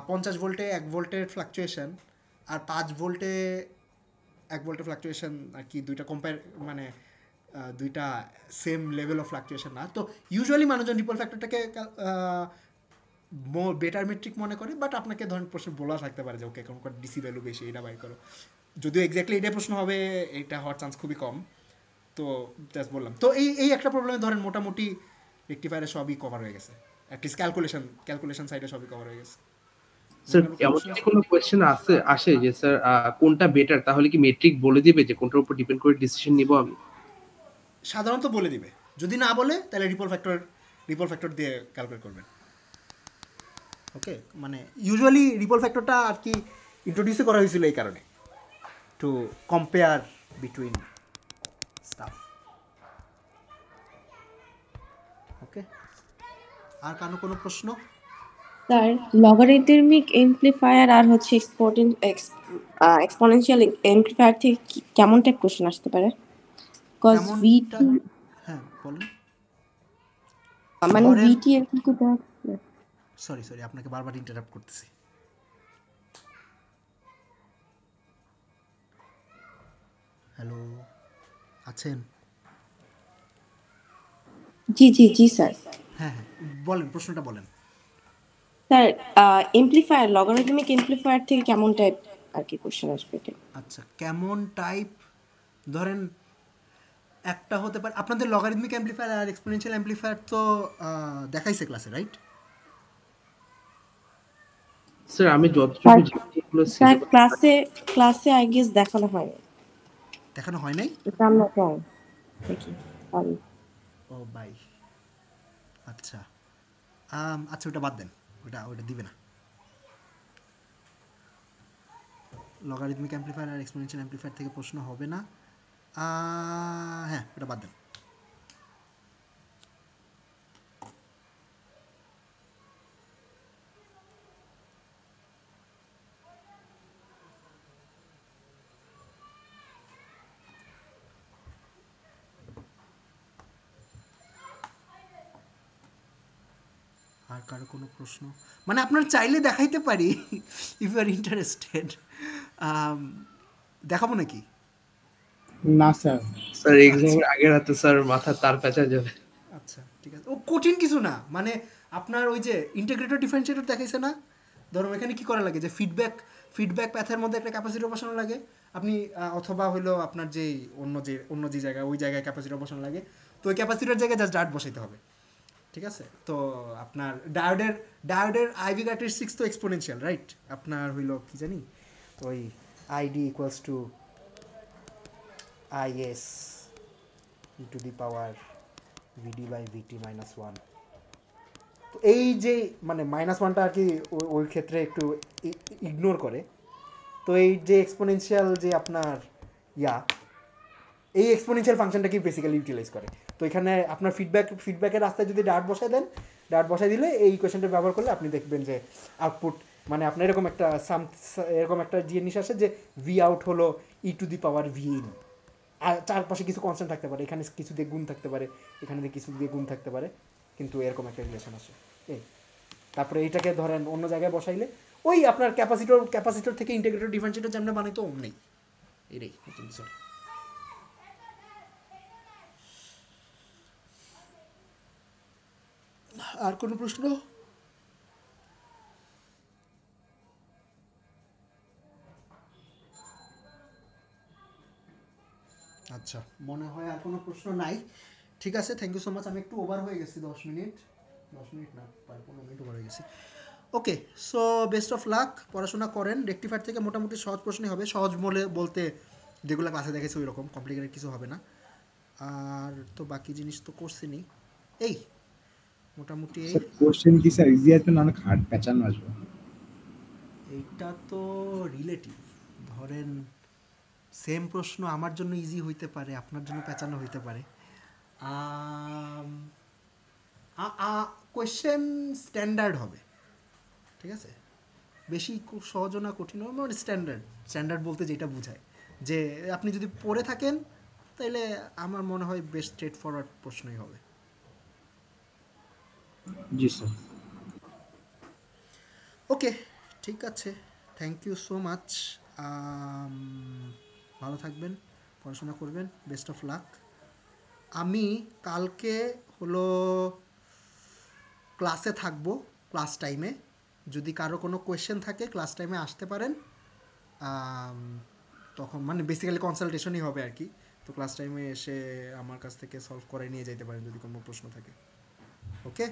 50 ভোল্টে 1 ভোল্টের ফ্লাকচুয়েশন আর 5 ভোল্টে 1 ভোল্টের ফ্লাকচুয়েশন আর কি দুইটা কম্পেয়ার, মানে দুইটা সেম লেভেল অফ ফ্লাকচুয়েশন না। তো ইউজুয়ালি মানুষজন রিপল ফ্যাক্টরটাকে বেটার মেট্রিক মনে করে। বাট আপনাকে ধরেন প্রশ্ন বলা থাকতে পারে যে ওকে কোন কোন ডিসি ভ্যালু বেশি, এটা বাই করো। যদিও এক্স্যাক্টলি এটাই প্রশ্ন হবে, এটা হওয়ার চান্স খুবই কম। তো জাস্ট বললাম। তো এই একটা প্রবলেমে ধরেন মোটামুটি রেকটিফায়ারে সবই কভার হয়ে গেছে, অ্যাটলিস্ট ক্যালকুলেশন সাইডে সবই কভার হয়ে গেছে। স্যার এমন যদি কোনো কোয়েশ্চেন আসে যে স্যার কোনটা বেটার, তাহলে কি মেট্রিক বলে দিবে যে কোনটার উপর ডিপেন্ড করে ডিসিশন নিব আমি? সাধারণত বলে দিবে। যদি না বলে তাহলে রিপল ফ্যাক্টর দিয়ে ক্যালকুলেট করবেন। ওকে, মানে ইউজুয়ালি রিপল ফ্যাক্টরটা আর কি ইন্ট্রোডিউসই করা হয়েছিল এই কারণে, টু কম্পেয়ার বিটুইন স্টাফ। ওকে, আর কোনো প্রশ্ন? স্যার লগারিদমিক এমপ্লিফায়ার আর হচ্ছে এক্সপোনেনশিয়াল এমপ্লিফায়ার থেকে কেমন টাইপ কোশ্চেন আসতে পারে? কজ ভিটি, হ্যাঁ বলেন। মানে ভিটি এর কি কোথা? সরি আপনাকে বারবার ইন্টারাপ্ট করতেছি। হ্যালো, আছেন? জি স্যার। হ্যাঁ বলেন, প্রশ্নটা বলেন। স্যার এমপ্লিফায়ার, লগারিদমিক এমপ্লিফায়ার থেকে কেমন টাইপ আর কি কোশ্চেন আসবে? আচ্ছা, কেমন টাইপ? ধরেন একটা হতে পারে আপনাদের লগারিদমিক অ্যামপ্লিফায়ার আর এক্সপোনেনশিয়াল অ্যামপ্লিফায়ার তো দেখাইছে ক্লাসে, রাইট? স্যার আমি যতটুকু স্যার যেগুলো স্যার সিলেবাস ক্লাসে আই গেস দেখানো হয় দেখানো হয় নাই? এটা আমরা ট্রাই দেখি সরি ও বাই, আচ্ছা আচ্ছা ওটা বাদ দেন, ওটা দিবে না। লগারিদমিক অ্যাম্পলিফায়ার আর এক্সপোনেনশিয়াল অ্যাম্পলিফায়ার থেকে প্রশ্ন হবে না। হ্যাঁ ওটা বাদ দেন। আর কারো কোনো প্রশ্ন? মানে আপনার চাইলে দেখাইতে পারি ইফ ইউ আর ইন্টারেস্টেড। দেখাবো নাকি? না স্যার। স্যার এক্সামের আগের রাতে স্যার মাথা তার পেঁচা যাবে। আচ্ছা ঠিক আছে, ও কঠিন কিছু না, মানে আপনার ওই যে ইন্টিগ্রেটর ডিফারেন্সিয়েটর দেখাইছে না, ধরুন এখানে কি করা লাগে যে ফিডব্যাক প্যাথের মধ্যে একটা ক্যাপাসিটর বসানো লাগে, আপনি অথবা হলো আপনার যেই অন্য যে জায়গায় ওই জায়গায় ক্যাপাসিটর বসানো লাগে, তো ওই ক্যাপাসিটর জায়গায় জাস্ট ডায়োড বসাইতে হবে, ঠিক আছে? তো আপনার ডায়োডের আইভি ক্যারেক্টারিস্টিক্স তো এক্সপোনেনশিয়াল, রাইট? আপনার হইলো কি জানি, তো ওই ID equals to IS e to the power VD by VT minus one. তো এই যে মানে মাইনাস ওয়ানটা আর কি ওই ক্ষেত্রে একটু ইগনোর করে। তো এই যে এক্সপোনেনশিয়াল যে আপনার এই এক্সপোনেনশিয়াল ফাংশনটাকে বেসিক্যালি ইউটিলাইজ করে। তো এখানে আপনার ফিডব্যাকের রাস্তায় যদি ডার্ট বসায় দেন, ডার্ট বসায় দিলে এই ইকুয়েশনটা ব্যবহার করলে আপনি দেখবেন যে আউটপুট মানে আপনার এরকম একটা জিনিস আসে যে ভি আউট হলো e to the power V in, আর চারপাশে কিছু কনস্ট্যান্ট থাকতে পারে, এখানে কিছু দিয়ে গুণ থাকতে পারে, এখানে কিছু দিয়ে গুণ থাকতে পারে, কিন্তু এরকম একটা রিলেশন আসে। এই তারপরে এইটাকে ধরেন অন্য জায়গায় বসাইলে ওই আপনার ক্যাপাসিটর থেকে ইন্টিগ্রেটর ডিফারেন্সিয়েটর যেমন বানাইতো অমনি এটাই নতুন কিছু। আর কোনো প্রশ্ন? আচ্ছা মনে হয় আর কোনো প্রশ্ন নাই। ঠিক আছে, থ্যাংক ইউ সো মাচ। আমি একটু ওভার হয়ে গেছি 10 মিনিট না, 15 মিনিট ওভার হয়ে গেছি। ওকে, সো বেস্ট অফ লাক, পড়াশোনা করেন। রেকটিফায়ার থেকে মোটামুটি সহজ প্রশ্নই হবে, সহজ বলতে যেগুলো ক্লাসে দেখেছি ওই রকম কমপ্লিকেটেড কিছু হবে না। আর তো বাকি জিনিস তো করছিনি, এই মোটামুটি কোশ্চেন কি স্যার ইজি আসবে না অনেক হার্ড প্যাটার্ন আসবে? এইটা তো রিলেটিভ, ধরেন সেম প্রশ্ন আমার জন্য ইজি হইতে পারে, আপনার জন্য প্যাচানো হইতে পারে। কোয়েশ্চেন স্ট্যান্ডার্ড হবে, ঠিক আছে? বেশি সহজ না কঠিন হবে, মানে স্ট্যান্ডার্ড বলতে যেটা বোঝায় যে আপনি যদি পড়ে থাকেন তাহলে আমার মনে হয় বেশ স্ট্রেট ফরওয়ার্ড প্রশ্নই হবে। জি স্যার। ওকে ঠিক আছে, থ্যাংক ইউ সো মাচ। ভালো থাকবেন, পড়াশোনা করবেন, বেস্ট অফ লাক। আমি কালকে হলো ক্লাসে থাকবো, ক্লাস টাইমে। যদি কারো কোনো কোয়েশ্চেন থাকে ক্লাস টাইমে আসতে পারেন, তখন মানে বেসিক্যালি কনসালটেশনই হবে আর কি। তো ক্লাস টাইমে এসে আমার কাছ থেকে সলভ করে নিয়ে যেতে পারেন যদি কোনো প্রশ্ন থাকে। ওকে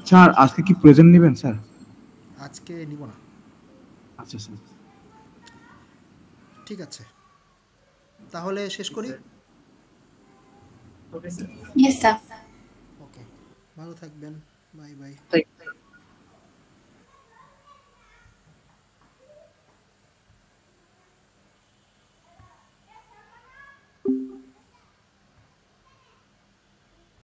স্যার আজকে কি প্রেজেন্ট নেবেন স্যার? আজকে নিব না। আচ্ছা স্যার, ঠিক আছে, তাহলে শেষ করি। Yes sir. ওকে, ভালো থাকবেন, বাই বাই। Thank you.